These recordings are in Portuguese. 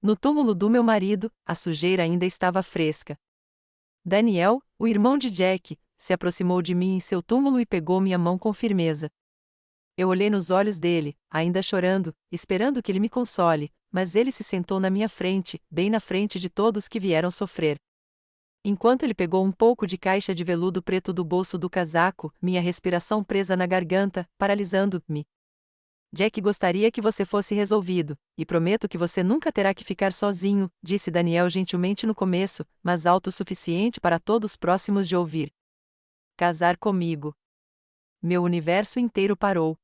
No túmulo do meu marido, a sujeira ainda estava fresca. Daniel, o irmão de Jack, se aproximou de mim em seu túmulo e pegou minha mão com firmeza. Eu olhei nos olhos dele, ainda chorando, esperando que ele me console, mas ele se sentou na minha frente, bem na frente de todos que vieram sofrer. Enquanto ele pegou um pouco de caixa de veludo preto do bolso do casaco, minha respiração presa na garganta, paralisando-me. Jack gostaria que você fosse resolvido, e prometo que você nunca terá que ficar sozinho, disse Daniel gentilmente no começo, mas alto o suficiente para todos próximos de ouvir. Casar comigo. Meu universo inteiro parou.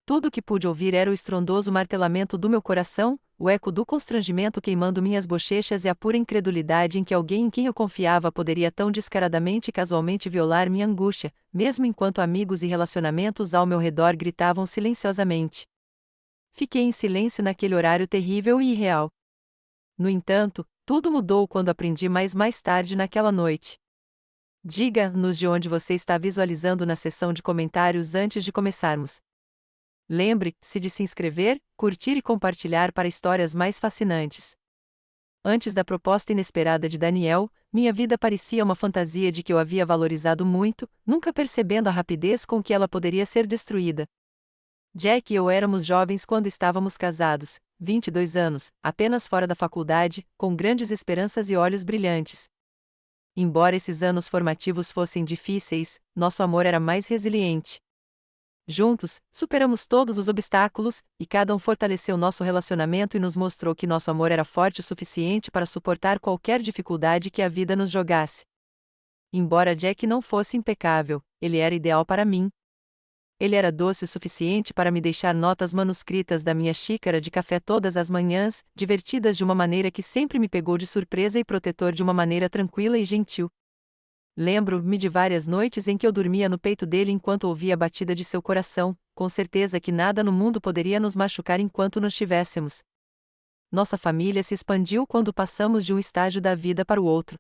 Tudo o que pude ouvir era o estrondoso martelamento do meu coração, o eco do constrangimento queimando minhas bochechas e a pura incredulidade em que alguém em quem eu confiava poderia tão descaradamente e casualmente violar minha angústia, mesmo enquanto amigos e relacionamentos ao meu redor gritavam silenciosamente. Fiquei em silêncio naquele horário terrível e irreal. No entanto, tudo mudou quando aprendi mais tarde naquela noite. Diga-nos de onde você está visualizando na seção de comentários antes de começarmos. Lembre-se de se inscrever, curtir e compartilhar para histórias mais fascinantes. Antes da proposta inesperada de Daniel, minha vida parecia uma fantasia de que eu havia valorizado muito, nunca percebendo a rapidez com que ela poderia ser destruída. Jack e eu éramos jovens quando estávamos casados, 22 anos, apenas fora da faculdade, com grandes esperanças e olhos brilhantes. Embora esses anos formativos fossem difíceis, nosso amor era mais resiliente. Juntos, superamos todos os obstáculos, e cada um fortaleceu nosso relacionamento e nos mostrou que nosso amor era forte o suficiente para suportar qualquer dificuldade que a vida nos jogasse. Embora Jack não fosse impecável, ele era ideal para mim. Ele era doce o suficiente para me deixar notas manuscritas da minha xícara de café todas as manhãs, divertidas de uma maneira que sempre me pegou de surpresa e protetor de uma maneira tranquila e gentil. Lembro-me de várias noites em que eu dormia no peito dele enquanto ouvia a batida de seu coração, com certeza que nada no mundo poderia nos machucar enquanto nos tivéssemos. Nossa família se expandiu quando passamos de um estágio da vida para o outro.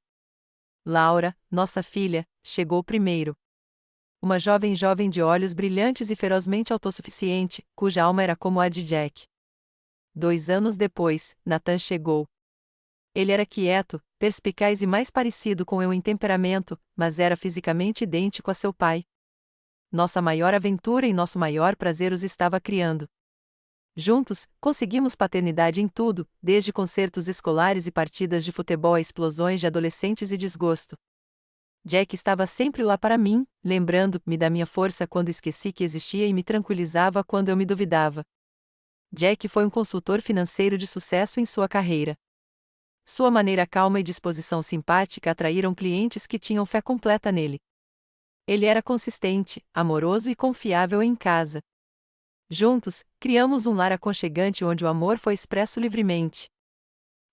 Laura, nossa filha, chegou primeiro. Uma jovem de olhos brilhantes e ferozmente autossuficiente, cuja alma era como a de Jack. 2 anos depois, Nathan chegou. Ele era quieto, perspicaz e mais parecido com eu em temperamento, mas era fisicamente idêntico a seu pai. Nossa maior aventura e nosso maior prazer os estava criando. Juntos, conseguimos paternidade em tudo, desde concertos escolares e partidas de futebol a explosões de adolescentes e desgosto. Jack estava sempre lá para mim, lembrando-me da minha força quando esqueci que existia e me tranquilizava quando eu me duvidava. Jack foi um consultor financeiro de sucesso em sua carreira. Sua maneira calma e disposição simpática atraíram clientes que tinham fé completa nele. Ele era consistente, amoroso e confiável em casa. Juntos, criamos um lar aconchegante onde o amor foi expresso livremente.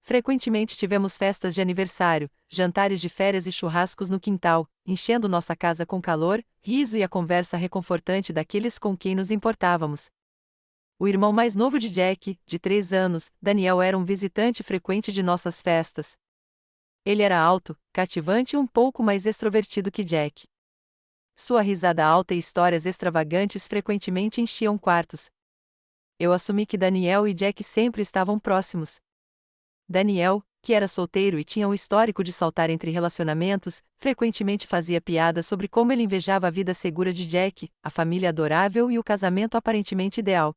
Frequentemente tivemos festas de aniversário, jantares de férias e churrascos no quintal, enchendo nossa casa com calor, riso e a conversa reconfortante daqueles com quem nos importávamos. O irmão mais novo de Jack, de 3 anos, Daniel era um visitante frequente de nossas festas. Ele era alto, cativante e um pouco mais extrovertido que Jack. Sua risada alta e histórias extravagantes frequentemente enchiam quartos. Eu assumi que Daniel e Jack sempre estavam próximos. Daniel, que era solteiro e tinha um histórico de saltar entre relacionamentos, frequentemente fazia piadas sobre como ele invejava a vida segura de Jack, a família adorável e o casamento aparentemente ideal.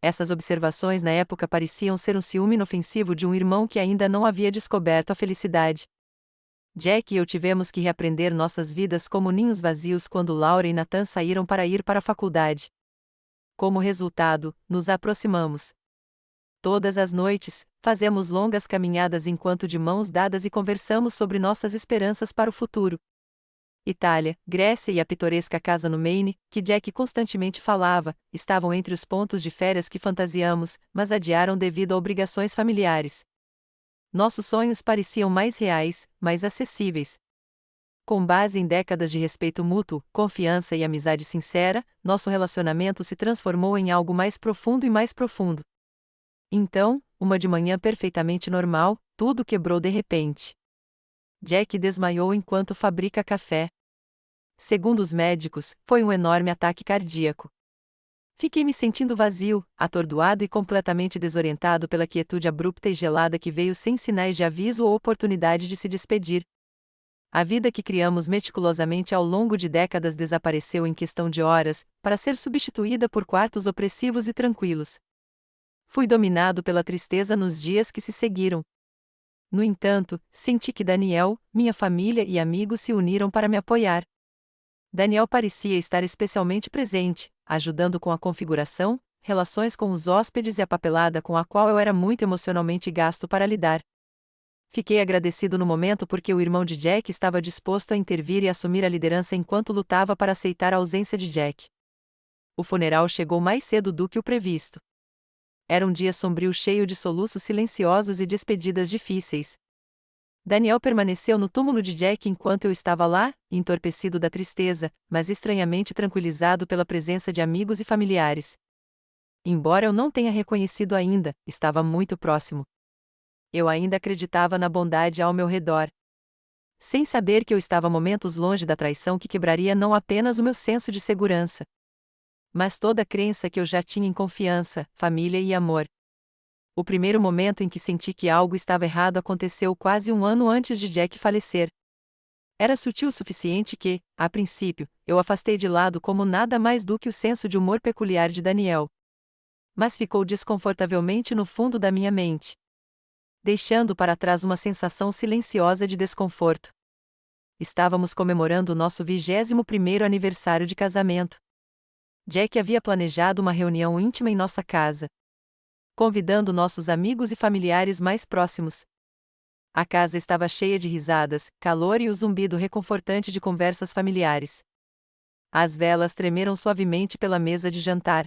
Essas observações na época pareciam ser um ciúme inofensivo de um irmão que ainda não havia descoberto a felicidade. Jack e eu tivemos que reaprender nossas vidas como ninhos vazios quando Laura e Nathan saíram para ir para a faculdade. Como resultado, nos aproximamos. Todas as noites, fazemos longas caminhadas enquanto de mãos dadas e conversamos sobre nossas esperanças para o futuro. Itália, Grécia e a pitoresca casa no Maine, que Jack constantemente falava, estavam entre os pontos de férias que fantasiamos, mas adiaram devido a obrigações familiares. Nossos sonhos pareciam mais reais, mais acessíveis. Com base em décadas de respeito mútuo, confiança e amizade sincera, nosso relacionamento se transformou em algo mais profundo e mais profundo. Então, uma de manhã perfeitamente normal, tudo quebrou de repente. Jack desmaiou enquanto fabrica café. Segundo os médicos, foi um enorme ataque cardíaco. Fiquei me sentindo vazio, atordoado e completamente desorientado pela quietude abrupta e gelada que veio sem sinais de aviso ou oportunidade de se despedir. A vida que criamos meticulosamente ao longo de décadas desapareceu em questão de horas, para ser substituída por quartos opressivos e tranquilos. Fui dominado pela tristeza nos dias que se seguiram. No entanto, senti que Daniel, minha família e amigos se uniram para me apoiar. Daniel parecia estar especialmente presente, ajudando com a configuração, relações com os hóspedes e a papelada com a qual eu era muito emocionalmente gasto para lidar. Fiquei agradecido no momento porque o irmão de Jack estava disposto a intervir e assumir a liderança enquanto lutava para aceitar a ausência de Jack. O funeral chegou mais cedo do que o previsto. Era um dia sombrio cheio de soluços silenciosos e despedidas difíceis. Daniel permaneceu no túmulo de Jack enquanto eu estava lá, entorpecido da tristeza, mas estranhamente tranquilizado pela presença de amigos e familiares. Embora eu não tenha reconhecido ainda, estava muito próximo. Eu ainda acreditava na bondade ao meu redor. Sem saber que eu estava momentos longe da traição que quebraria não apenas o meu senso de segurança, mas toda a crença que eu já tinha em confiança, família e amor. O primeiro momento em que senti que algo estava errado aconteceu quase um ano antes de Jack falecer. Era sutil o suficiente que, a princípio, eu afastei de lado como nada mais do que o senso de humor peculiar de Daniel. Mas ficou desconfortavelmente no fundo da minha mente, deixando para trás uma sensação silenciosa de desconforto. Estávamos comemorando o nosso 21º aniversário de casamento. Jack havia planejado uma reunião íntima em nossa casa, convidando nossos amigos e familiares mais próximos. A casa estava cheia de risadas, calor e o zumbido reconfortante de conversas familiares. As velas tremeram suavemente pela mesa de jantar.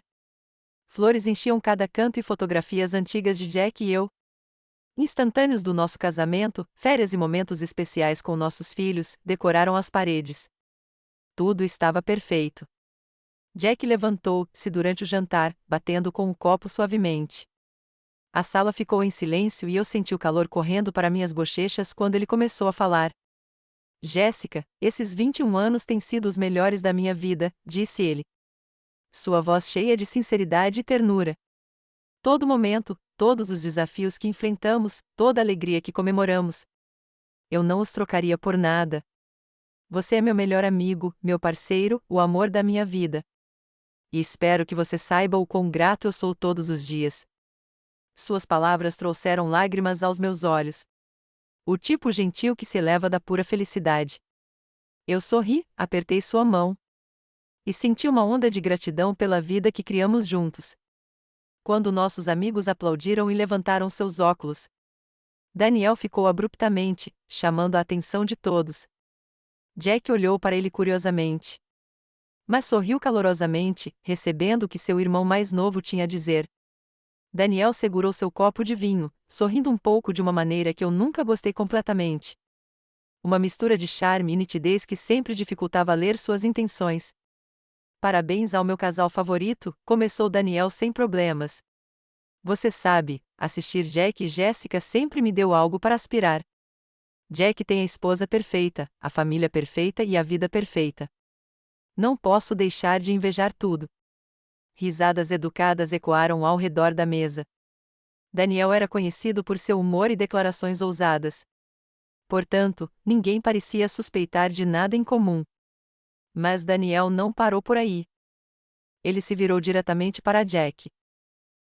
Flores enchiam cada canto e fotografias antigas de Jack e eu, instantâneos do nosso casamento, férias e momentos especiais com nossos filhos, decoraram as paredes. Tudo estava perfeito. Jack levantou-se durante o jantar, batendo com o copo suavemente. A sala ficou em silêncio e eu senti o calor correndo para minhas bochechas quando ele começou a falar. Jéssica, esses 21 anos têm sido os melhores da minha vida, disse ele. Sua voz cheia de sinceridade e ternura. Todo momento, todos os desafios que enfrentamos, toda a alegria que comemoramos. Eu não os trocaria por nada. Você é meu melhor amigo, meu parceiro, o amor da minha vida. E espero que você saiba o quão grato eu sou todos os dias. Suas palavras trouxeram lágrimas aos meus olhos. O tipo gentil que se eleva da pura felicidade. Eu sorri, apertei sua mão. E senti uma onda de gratidão pela vida que criamos juntos. Quando nossos amigos aplaudiram e levantaram seus óculos, Daniel ficou abruptamente, chamando a atenção de todos. Jack olhou para ele curiosamente, mas sorriu calorosamente, recebendo o que seu irmão mais novo tinha a dizer. Daniel segurou seu copo de vinho, sorrindo um pouco de uma maneira que eu nunca gostei completamente. Uma mistura de charme e nitidez que sempre dificultava ler suas intenções. Parabéns ao meu casal favorito, começou Daniel sem problemas. Você sabe, assistir Jack e Jéssica sempre me deu algo para aspirar. Jack tem a esposa perfeita, a família perfeita e a vida perfeita. Não posso deixar de invejar tudo. Risadas educadas ecoaram ao redor da mesa. Daniel era conhecido por seu humor e declarações ousadas. Portanto, ninguém parecia suspeitar de nada em comum. Mas Daniel não parou por aí. Ele se virou diretamente para Jack.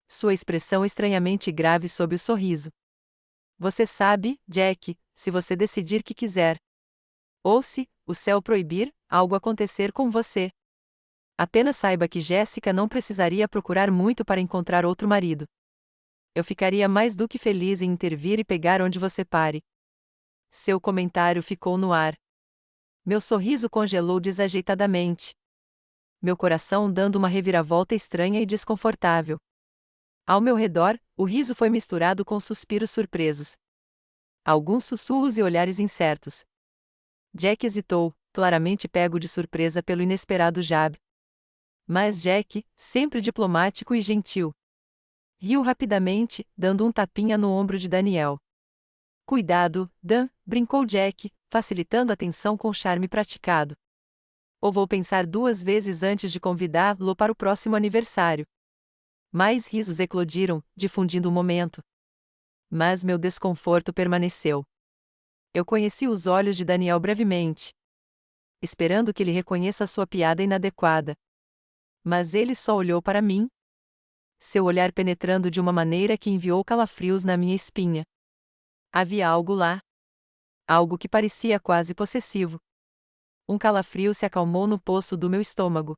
Sua expressão estranhamente grave sob o sorriso. Você sabe, Jack, se você decidir que quiser, ou se o céu proibir algo acontecer com você, apenas saiba que Jéssica não precisaria procurar muito para encontrar outro marido. Eu ficaria mais do que feliz em intervir e pegar onde você pare. Seu comentário ficou no ar. Meu sorriso congelou desajeitadamente. Meu coração dando uma reviravolta estranha e desconfortável. Ao meu redor, o riso foi misturado com suspiros surpresos. Alguns sussurros e olhares incertos. Jack hesitou, claramente pego de surpresa pelo inesperado jab. Mas Jack, sempre diplomático e gentil, riu rapidamente, dando um tapinha no ombro de Daniel. Cuidado, Dan, brincou Jack, facilitando a tensão com charme praticado. Ou vou pensar duas vezes antes de convidá-lo para o próximo aniversário? Mais risos eclodiram, difundindo o momento. Mas meu desconforto permaneceu. Eu conheci os olhos de Daniel brevemente, esperando que ele reconheça sua piada inadequada. Mas ele só olhou para mim, seu olhar penetrando de uma maneira que enviou calafrios na minha espinha. Havia algo lá. Algo que parecia quase possessivo. Um calafrio se acalmou no poço do meu estômago.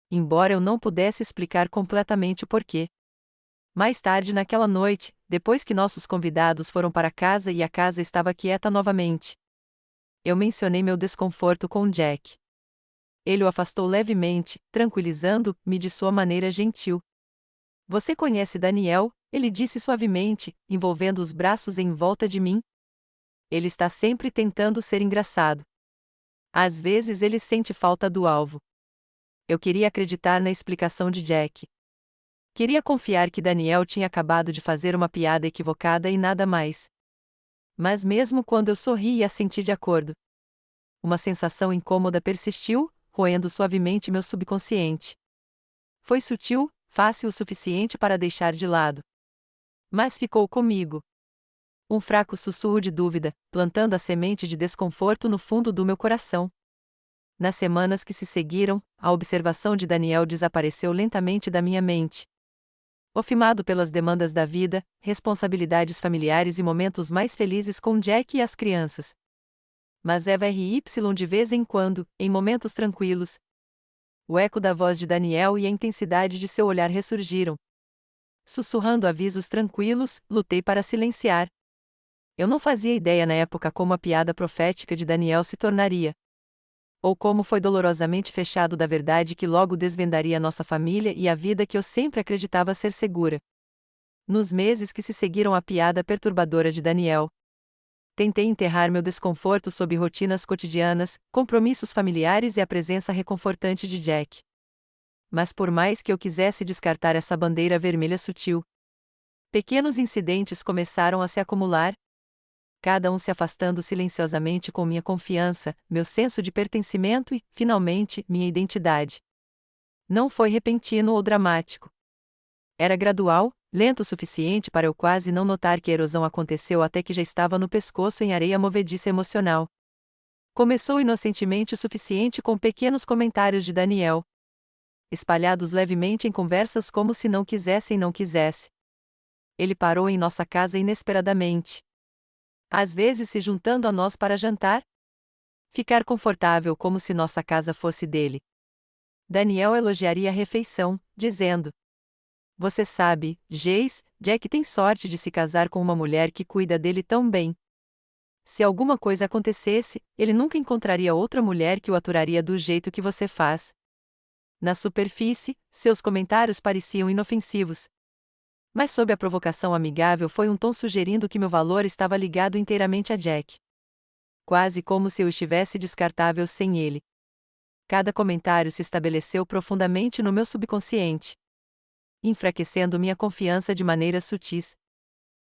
Embora eu não pudesse explicar completamente o porquê. Mais tarde naquela noite, depois que nossos convidados foram para casa e a casa estava quieta novamente, eu mencionei meu desconforto com Jack. Ele o afastou levemente, tranquilizando-me de sua maneira gentil. Você conhece Daniel? Ele disse suavemente, envolvendo os braços em volta de mim. Ele está sempre tentando ser engraçado. Às vezes ele sente falta do alvo. Eu queria acreditar na explicação de Jack. Queria confiar que Daniel tinha acabado de fazer uma piada equivocada e nada mais. Mas mesmo quando eu sorri e assenti de acordo, uma sensação incômoda persistiu, roendo suavemente meu subconsciente. Foi sutil, fácil o suficiente para deixar de lado. Mas ficou comigo. Um fraco sussurro de dúvida, plantando a semente de desconforto no fundo do meu coração. Nas semanas que se seguiram, a observação de Daniel desapareceu lentamente da minha mente. Ofimado pelas demandas da vida, responsabilidades familiares e momentos mais felizes com Jack e as crianças. Mas Eva RY de vez em quando, em momentos tranquilos. O eco da voz de Daniel e a intensidade de seu olhar ressurgiram. Sussurrando avisos tranquilos, lutei para silenciar. Eu não fazia ideia na época como a piada profética de Daniel se tornaria. Ou como foi dolorosamente fechado da verdade que logo desvendaria nossa família e a vida que eu sempre acreditava ser segura. Nos meses que se seguiram à piada perturbadora de Daniel, tentei enterrar meu desconforto sob rotinas cotidianas, compromissos familiares e a presença reconfortante de Jack. Mas por mais que eu quisesse descartar essa bandeira vermelha sutil, pequenos incidentes começaram a se acumular, cada um se afastando silenciosamente com minha confiança, meu senso de pertencimento e, finalmente, minha identidade. Não foi repentino ou dramático. Era gradual, lento o suficiente para eu quase não notar que a erosão aconteceu até que já estava no pescoço em areia movediça emocional. Começou inocentemente o suficiente com pequenos comentários de Daniel, espalhados levemente em conversas como se não quisesse. Ele parou em nossa casa inesperadamente. Às vezes se juntando a nós para jantar. Ficar confortável como se nossa casa fosse dele. Daniel elogiaria a refeição, dizendo: Você sabe, Jack tem sorte de se casar com uma mulher que cuida dele tão bem. Se alguma coisa acontecesse, ele nunca encontraria outra mulher que o aturaria do jeito que você faz. Na superfície, seus comentários pareciam inofensivos. Mas sob a provocação amigável foi um tom sugerindo que meu valor estava ligado inteiramente a Jack. Quase como se eu estivesse descartável sem ele. Cada comentário se estabeleceu profundamente no meu subconsciente, enfraquecendo minha confiança de maneiras sutis.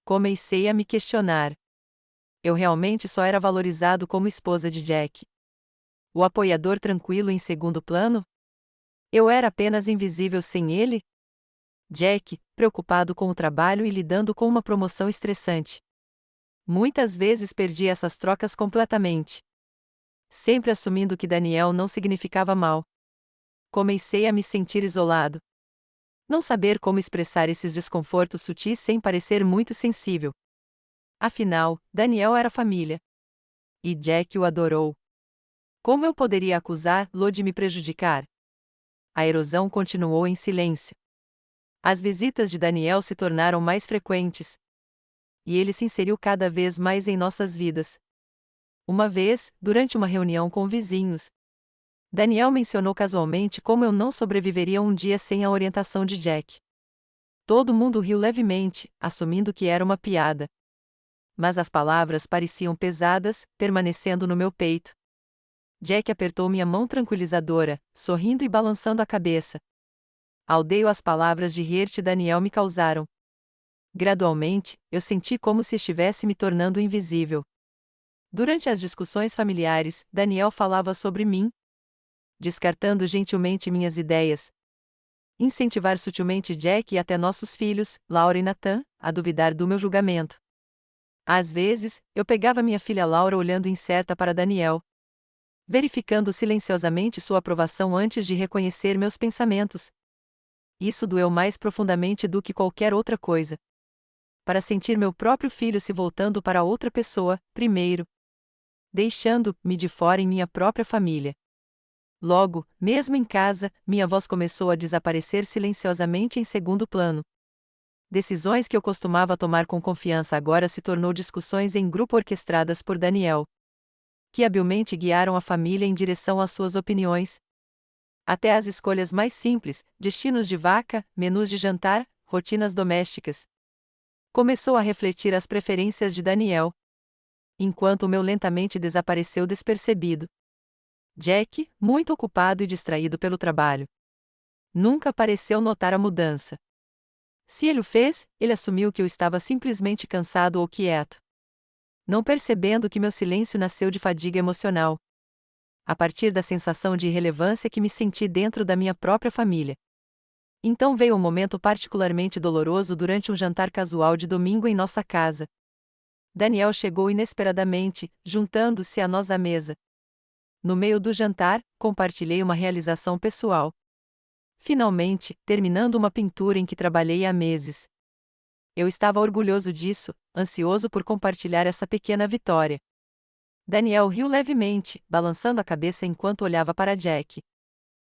Comecei a me questionar. Eu realmente só era valorizado como esposa de Jack? O apoiador tranquilo em segundo plano? Eu era apenas invisível sem ele? Jack, preocupado com o trabalho e lidando com uma promoção estressante. Muitas vezes perdi essas trocas completamente. Sempre assumindo que Daniel não significava mal. Comecei a me sentir isolado. Não saber como expressar esses desconfortos sutis sem parecer muito sensível. Afinal, Daniel era família. E Jack o adorou. Como eu poderia acusá-lo de me prejudicar? A erosão continuou em silêncio. As visitas de Daniel se tornaram mais frequentes. E ele se inseriu cada vez mais em nossas vidas. Uma vez, durante uma reunião com vizinhos, Daniel mencionou casualmente como eu não sobreviveria um dia sem a orientação de Jack. Todo mundo riu levemente, assumindo que era uma piada. Mas as palavras pareciam pesadas, permanecendo no meu peito. Jack apertou minha mão tranquilizadora, sorrindo e balançando a cabeça. Aldeio as palavras de Hirt Daniel me causaram. Gradualmente, eu senti como se estivesse me tornando invisível. Durante as discussões familiares, Daniel falava sobre mim. descartando gentilmente minhas ideias. Incentivar sutilmente Jack e até nossos filhos, Laura e Nathan, a duvidar do meu julgamento. Às vezes, eu pegava minha filha Laura olhando incerta para Daniel, verificando silenciosamente sua aprovação antes de reconhecer meus pensamentos. Isso doeu mais profundamente do que qualquer outra coisa. Para sentir meu próprio filho se voltando para outra pessoa, primeiro, deixando-me de fora em minha própria família. Logo, mesmo em casa, minha voz começou a desaparecer silenciosamente em segundo plano. Decisões que eu costumava tomar com confiança agora se tornou discussões em grupo orquestradas por Daniel, que habilmente guiaram a família em direção às suas opiniões. Até as escolhas mais simples, destinos de vaca, menus de jantar, rotinas domésticas. Começou a refletir as preferências de Daniel, enquanto o meu lentamente desapareceu despercebido. Jack, muito ocupado e distraído pelo trabalho, nunca pareceu notar a mudança. Se ele o fez, ele assumiu que eu estava simplesmente cansado ou quieto, não percebendo que meu silêncio nasceu de fadiga emocional, a partir da sensação de irrelevância que me senti dentro da minha própria família. Então veio um momento particularmente doloroso durante um jantar casual de domingo em nossa casa. Daniel chegou inesperadamente, juntando-se a nós à mesa. No meio do jantar, compartilhei uma realização pessoal. Finalmente, terminando uma pintura em que trabalhei há meses. Eu estava orgulhoso disso, ansioso por compartilhar essa pequena vitória. Daniel riu levemente, balançando a cabeça enquanto olhava para Jack.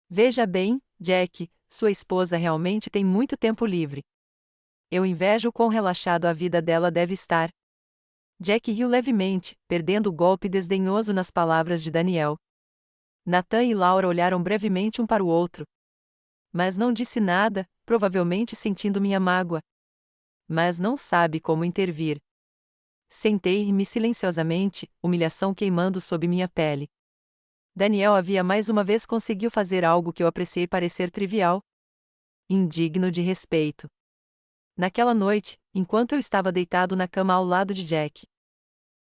Veja bem, Jack, sua esposa realmente tem muito tempo livre. Eu invejo o quão relaxado a vida dela deve estar. Jack riu levemente, perdendo o golpe desdenhoso nas palavras de Daniel. Nathan e Laura olharam brevemente um para o outro. Mas não disse nada, provavelmente sentindo minha mágoa. Mas não sabe como intervir. Sentei-me silenciosamente, humilhação queimando sob minha pele. Daniel havia mais uma vez conseguiu fazer algo que eu apreciei parecer trivial. Indigno de respeito. Naquela noite, enquanto eu estava deitado na cama ao lado de Jack,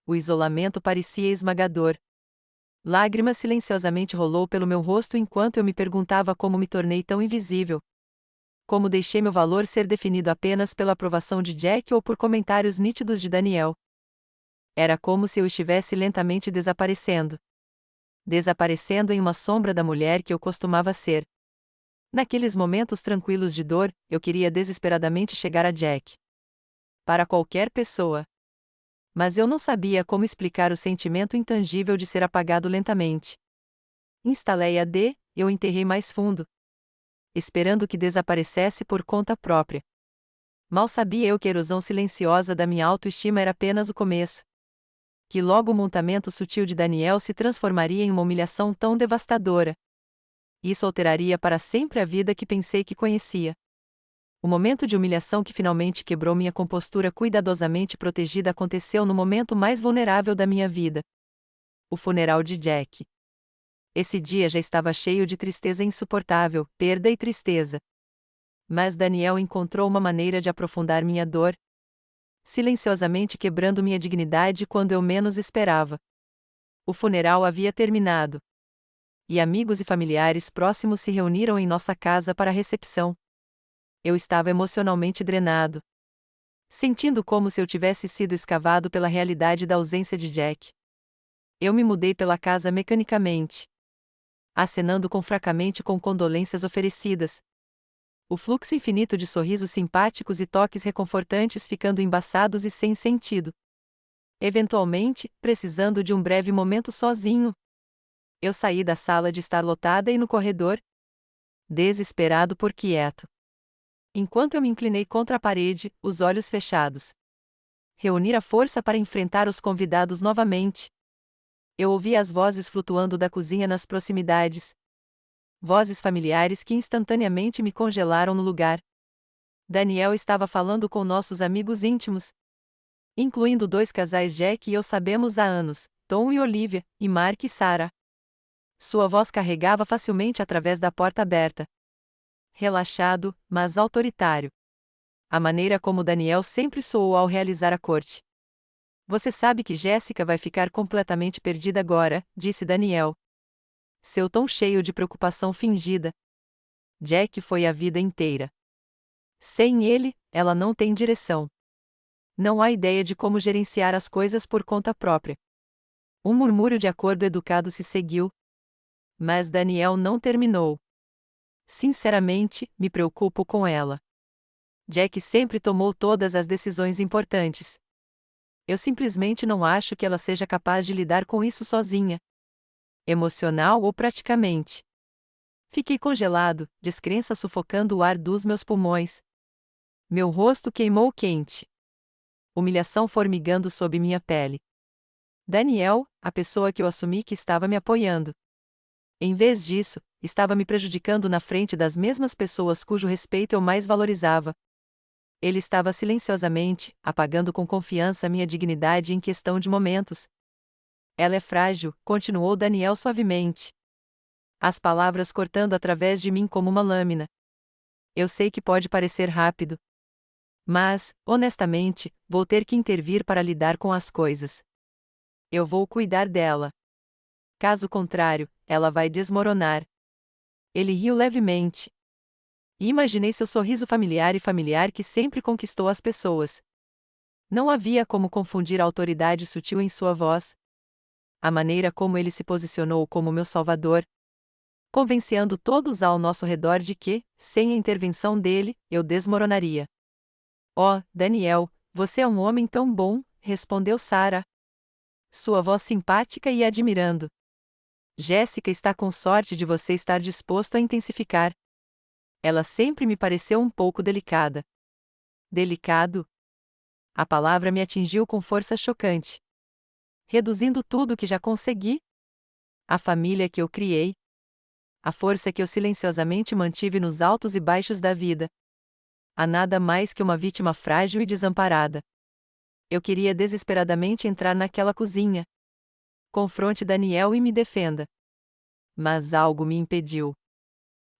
o isolamento parecia esmagador. Lágrima silenciosamente rolou pelo meu rosto enquanto eu me perguntava como me tornei tão invisível. Como deixei meu valor ser definido apenas pela aprovação de Jack ou por comentários nítidos de Daniel. Era como se eu estivesse lentamente desaparecendo. Desaparecendo em uma sombra da mulher que eu costumava ser. Naqueles momentos tranquilos de dor, eu queria desesperadamente chegar a Jack. Para qualquer pessoa. Mas eu não sabia como explicar o sentimento intangível de ser apagado lentamente. Instalei a D, eu enterrei mais fundo, esperando que desaparecesse por conta própria. Mal sabia eu que a erosão silenciosa da minha autoestima era apenas o começo. Que logo o montamento sutil de Daniel se transformaria em uma humilhação tão devastadora. Isso alteraria para sempre a vida que pensei que conhecia. O momento de humilhação que finalmente quebrou minha compostura cuidadosamente protegida aconteceu no momento mais vulnerável da minha vida. O funeral de Jack. Esse dia já estava cheio de tristeza insuportável, perda e tristeza. Mas Daniel encontrou uma maneira de aprofundar minha dor, silenciosamente quebrando minha dignidade quando eu menos esperava. O funeral havia terminado. E amigos e familiares próximos se reuniram em nossa casa para a recepção. Eu estava emocionalmente drenado, sentindo como se eu tivesse sido escavado pela realidade da ausência de Jack. Eu me mudei pela casa mecanicamente, acenando fracamente com condolências oferecidas. O fluxo infinito de sorrisos simpáticos e toques reconfortantes ficando embaçados e sem sentido. Eventualmente, precisando de um breve momento sozinho. Eu saí da sala de estar lotada e no corredor, desesperado por quieto. Enquanto eu me inclinei contra a parede, os olhos fechados. Reunir a força para enfrentar os convidados novamente. Eu ouvi as vozes flutuando da cozinha nas proximidades. Vozes familiares que instantaneamente me congelaram no lugar. Daniel estava falando com nossos amigos íntimos, incluindo 2 casais Jack e eu sabemos há anos, Tom e Olivia, e Mark e Sarah. Sua voz carregava facilmente através da porta aberta. Relaxado, mas autoritário. A maneira como Daniel sempre soou ao realizar a corte. Você sabe que Jéssica vai ficar completamente perdida agora, disse Daniel. Seu tom cheio de preocupação fingida. Jack foi a vida inteira. Sem ele, ela não tem direção. Não há ideia de como gerenciar as coisas por conta própria. Um murmúrio de acordo educado se seguiu. Mas Daniel não terminou. Sinceramente, me preocupo com ela. Jack sempre tomou todas as decisões importantes. Eu simplesmente não acho que ela seja capaz de lidar com isso sozinha. Emocional ou praticamente. Fiquei congelado, descrença sufocando o ar dos meus pulmões. Meu rosto queimou quente. Humilhação formigando sob minha pele. Daniel, a pessoa que eu assumi que estava me apoiando. Em vez disso, estava me prejudicando na frente das mesmas pessoas cujo respeito eu mais valorizava. Ele estava silenciosamente, apagando com confiança minha dignidade em questão de momentos. Ela é frágil, continuou Daniel suavemente. As palavras cortando através de mim como uma lâmina. Eu sei que pode parecer rápido. Mas, honestamente, vou ter que intervir para lidar com as coisas. Eu vou cuidar dela. Caso contrário, ela vai desmoronar. Ele riu levemente. E imaginei seu sorriso familiar e familiar que sempre conquistou as pessoas. Não havia como confundir a autoridade sutil em sua voz. A maneira como ele se posicionou como meu salvador, convencendo todos ao nosso redor de que, sem a intervenção dele, eu desmoronaria. Oh, Daniel, você é um homem tão bom, respondeu Sarah. Sua voz simpática e admirando. Jéssica está com sorte de você estar disposto a intensificar. Ela sempre me pareceu um pouco delicada. Delicado? A palavra me atingiu com força chocante. Reduzindo tudo o que já consegui? A família que eu criei. A força que eu silenciosamente mantive nos altos e baixos da vida. A nada mais que uma vítima frágil e desamparada. Eu queria desesperadamente entrar naquela cozinha. Confronte Daniel e me defenda. Mas algo me impediu.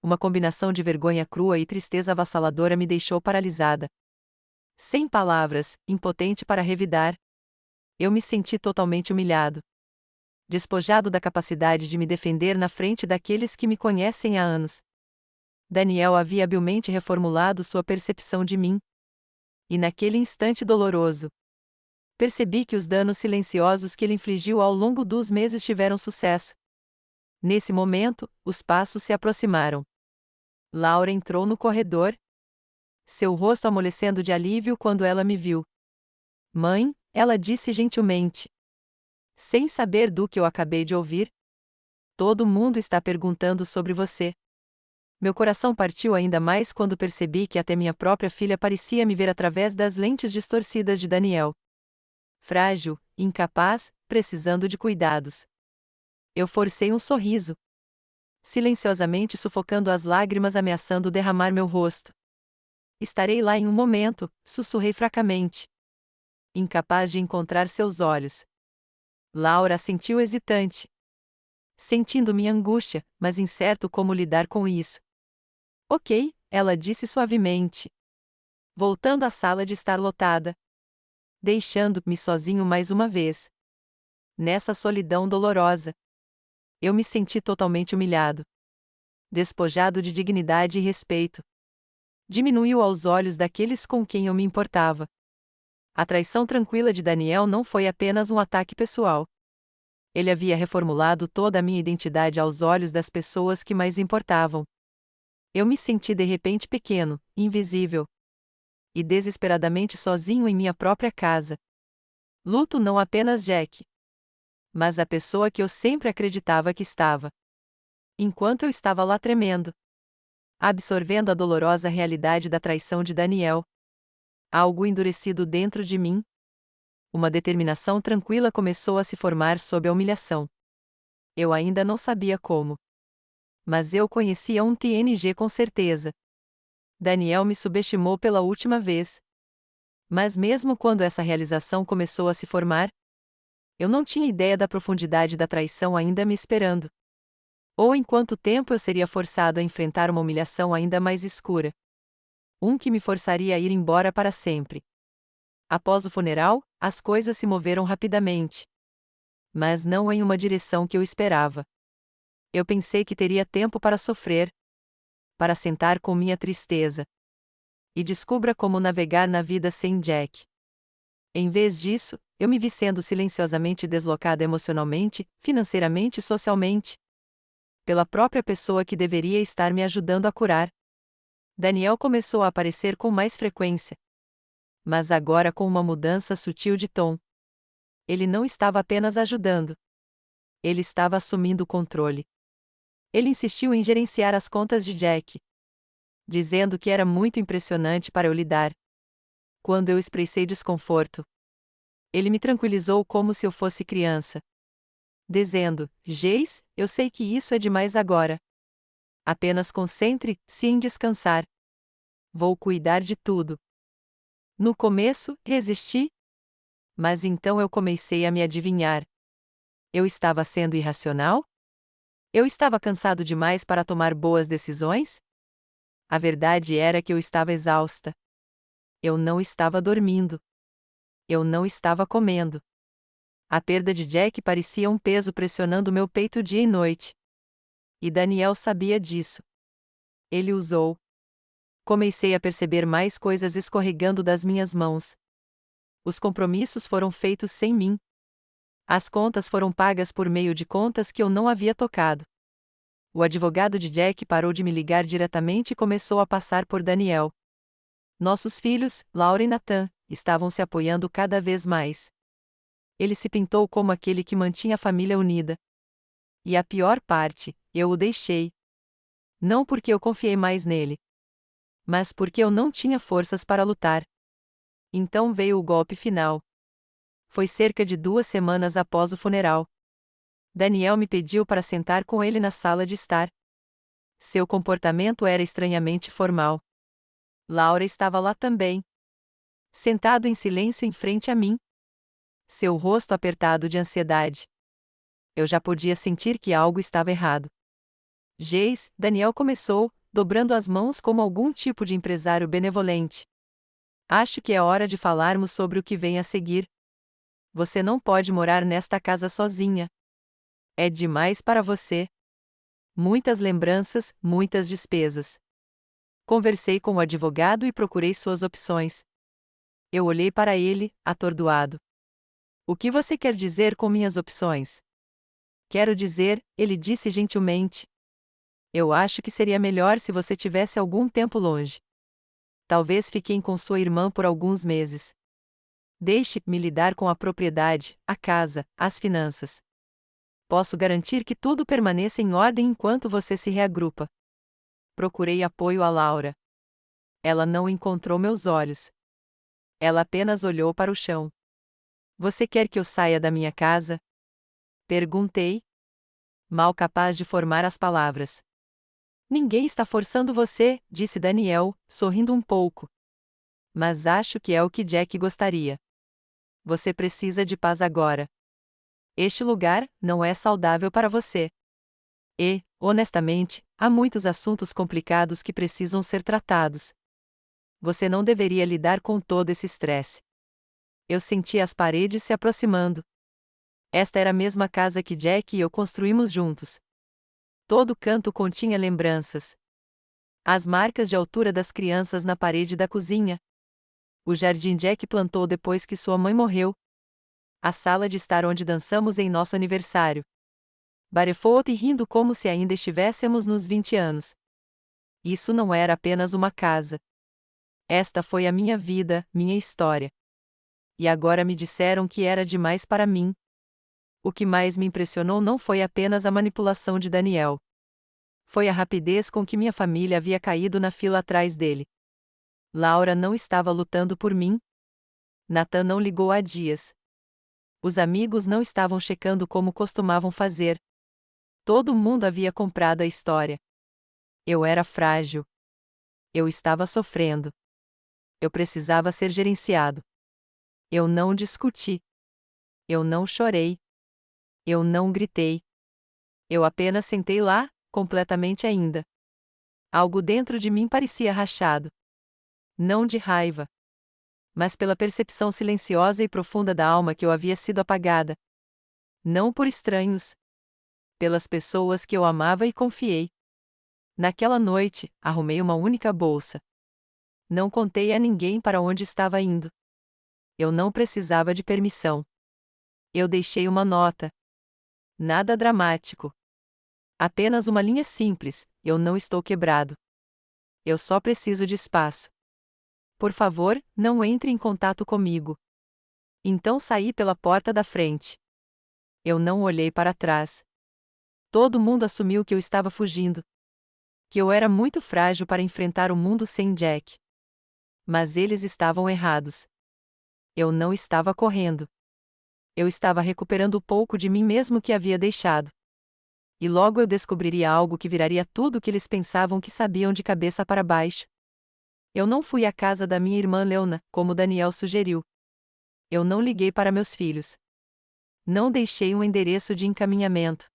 Uma combinação de vergonha crua e tristeza avassaladora me deixou paralisada. Sem palavras, impotente para revidar. Eu me senti totalmente humilhado. Despojado da capacidade de me defender na frente daqueles que me conhecem há anos. Daniel havia habilmente reformulado sua percepção de mim. E naquele instante doloroso, percebi que os danos silenciosos que ele infligiu ao longo dos meses tiveram sucesso. Nesse momento, os passos se aproximaram. Laura entrou no corredor. Seu rosto amolecendo de alívio quando ela me viu. Mãe, ela disse gentilmente. Sem saber do que eu acabei de ouvir. Todo mundo está perguntando sobre você. Meu coração partiu ainda mais quando percebi que até minha própria filha parecia me ver através das lentes distorcidas de Daniel. Frágil, incapaz, precisando de cuidados. Eu forcei um sorriso. Silenciosamente sufocando as lágrimas ameaçando derramar meu rosto. Estarei lá em um momento, sussurrei fracamente. Incapaz de encontrar seus olhos. Laura assentiu hesitante. Sentindo minha angústia, mas incerto como lidar com isso. Ok, ela disse suavemente. Voltando à sala de estar lotada. Deixando-me sozinho mais uma vez. Nessa solidão dolorosa. Eu me senti totalmente humilhado. Despojado de dignidade e respeito. Diminuiu aos olhos daqueles com quem eu me importava. A traição tranquila de Daniel não foi apenas um ataque pessoal. Ele havia reformulado toda a minha identidade aos olhos das pessoas que mais importavam. Eu me senti de repente pequeno, invisível. E desesperadamente sozinho em minha própria casa. Luto não apenas Jack, mas a pessoa que eu sempre acreditava que estava. Enquanto eu estava lá tremendo, absorvendo a dolorosa realidade da traição de Daniel. Algo endurecido dentro de mim. Uma determinação tranquila começou a se formar sob a humilhação. Eu ainda não sabia como. Mas eu conhecia um TNG com certeza. Daniel me subestimou pela última vez. Mas mesmo quando essa realização começou a se formar, eu não tinha ideia da profundidade da traição ainda me esperando. Ou em quanto tempo eu seria forçado a enfrentar uma humilhação ainda mais escura. Que me forçaria a ir embora para sempre. Após o funeral, as coisas se moveram rapidamente. Mas não em uma direção que eu esperava. Eu pensei que teria tempo para sofrer, para sentar com minha tristeza. E descubra como navegar na vida sem Jack. Em vez disso, eu me vi sendo silenciosamente deslocada emocionalmente, financeiramente e socialmente. Pela própria pessoa que deveria estar me ajudando a curar. Daniel começou a aparecer com mais frequência. Mas agora com uma mudança sutil de tom. Ele não estava apenas ajudando. Ele estava assumindo o controle. Ele insistiu em gerenciar as contas de Jack, dizendo que era muito impressionante para eu lidar. Quando eu expressei desconforto, ele me tranquilizou como se eu fosse criança, dizendo: Jace, eu sei que isso é demais agora. Apenas concentre-se em descansar. Vou cuidar de tudo. No começo, resisti. Mas então eu comecei a me adivinhar. Eu estava sendo irracional? Eu estava cansado demais para tomar boas decisões? A verdade era que eu estava exausta. Eu não estava dormindo. Eu não estava comendo. A perda de Jack parecia um peso pressionando meu peito dia e noite. E Daniel sabia disso. Ele usou. Comecei a perceber mais coisas escorregando das minhas mãos. Os compromissos foram feitos sem mim. As contas foram pagas por meio de contas que eu não havia tocado. O advogado de Jack parou de me ligar diretamente e começou a passar por Daniel. Nossos filhos, Laura e Nathan, estavam se apoiando cada vez mais. Ele se pintou como aquele que mantinha a família unida. E a pior parte, eu o deixei. Não porque eu confiei mais nele, mas porque eu não tinha forças para lutar. Então veio o golpe final. Foi cerca de 2 semanas após o funeral. Daniel me pediu para sentar com ele na sala de estar. Seu comportamento era estranhamente formal. Laura estava lá também. Sentado em silêncio em frente a mim. Seu rosto apertado de ansiedade. Eu já podia sentir que algo estava errado. Jace, Daniel começou, dobrando as mãos como algum tipo de empresário benevolente. Acho que é hora de falarmos sobre o que vem a seguir. Você não pode morar nesta casa sozinha. É demais para você. Muitas lembranças, muitas despesas. Conversei com o advogado e procurei suas opções. Eu olhei para ele, atordoado. O que você quer dizer com minhas opções? Quero dizer, ele disse gentilmente. Eu acho que seria melhor se você tivesse algum tempo longe. Talvez fiquem com sua irmã por alguns meses. Deixe-me lidar com a propriedade, a casa, as finanças. Posso garantir que tudo permaneça em ordem enquanto você se reagrupa. Procurei apoio a Laura. Ela não encontrou meus olhos. Ela apenas olhou para o chão. Você quer que eu saia da minha casa? Perguntei. Mal capaz de formar as palavras. Ninguém está forçando você, disse Daniel, sorrindo um pouco. Mas acho que é o que Jack gostaria. Você precisa de paz agora. Este lugar não é saudável para você. E, honestamente, há muitos assuntos complicados que precisam ser tratados. Você não deveria lidar com todo esse estresse. Eu senti as paredes se aproximando. Esta era a mesma casa que Jack e eu construímos juntos. Todo canto continha lembranças. As marcas de altura das crianças na parede da cozinha. O jardim Jack plantou depois que sua mãe morreu. A sala de estar onde dançamos em nosso aniversário. Barefou-te rindo como se ainda estivéssemos nos 20 anos. Isso não era apenas uma casa. Esta foi a minha vida, minha história. E agora me disseram que era demais para mim. O que mais me impressionou não foi apenas a manipulação de Daniel. Foi a rapidez com que minha família havia caído na fila atrás dele. Laura não estava lutando por mim. Nathan não ligou há dias. Os amigos não estavam checando como costumavam fazer. Todo mundo havia comprado a história. Eu era frágil. Eu estava sofrendo. Eu precisava ser gerenciado. Eu não discuti. Eu não chorei. Eu não gritei. Eu apenas sentei lá, completamente ainda. Algo dentro de mim parecia rachado. Não de raiva, mas pela percepção silenciosa e profunda da alma que eu havia sido apagada. Não por estranhos. pelas pessoas que eu amava e confiei. Naquela noite, arrumei uma única bolsa. Não contei a ninguém para onde estava indo. Eu não precisava de permissão. Eu deixei uma nota. Nada dramático. Apenas uma linha simples: eu não estou quebrado. Eu só preciso de espaço. Por favor, não entre em contato comigo. Então saí pela porta da frente. Eu não olhei para trás. Todo mundo assumiu que eu estava fugindo. Que eu era muito frágil para enfrentar o mundo sem Jack. Mas eles estavam errados. Eu não estava correndo. Eu estava recuperando o pouco de mim mesmo que havia deixado. E logo eu descobriria algo que viraria tudo o que eles pensavam que sabiam de cabeça para baixo. Eu não fui à casa da minha irmã Leona, como Daniel sugeriu. Eu não liguei para meus filhos. Não deixei um endereço de encaminhamento.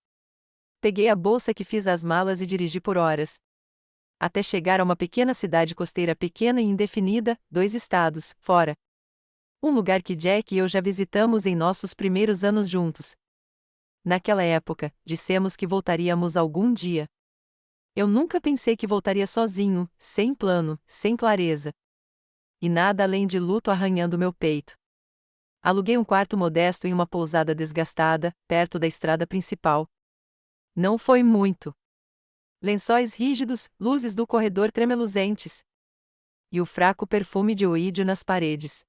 Peguei a bolsa que fiz as malas e dirigi por horas. Até chegar a uma pequena cidade costeira pequena e indefinida, 2 estados, fora. Um lugar que Jack e eu já visitamos em nossos primeiros anos juntos. Naquela época, dissemos que voltaríamos algum dia. Eu nunca pensei que voltaria sozinho, sem plano, sem clareza. E nada além de luto arranhando meu peito. Aluguei um quarto modesto em uma pousada desgastada, perto da estrada principal. Não foi muito. Lençóis rígidos, luzes do corredor tremeluzentes. E o fraco perfume de oídio nas paredes.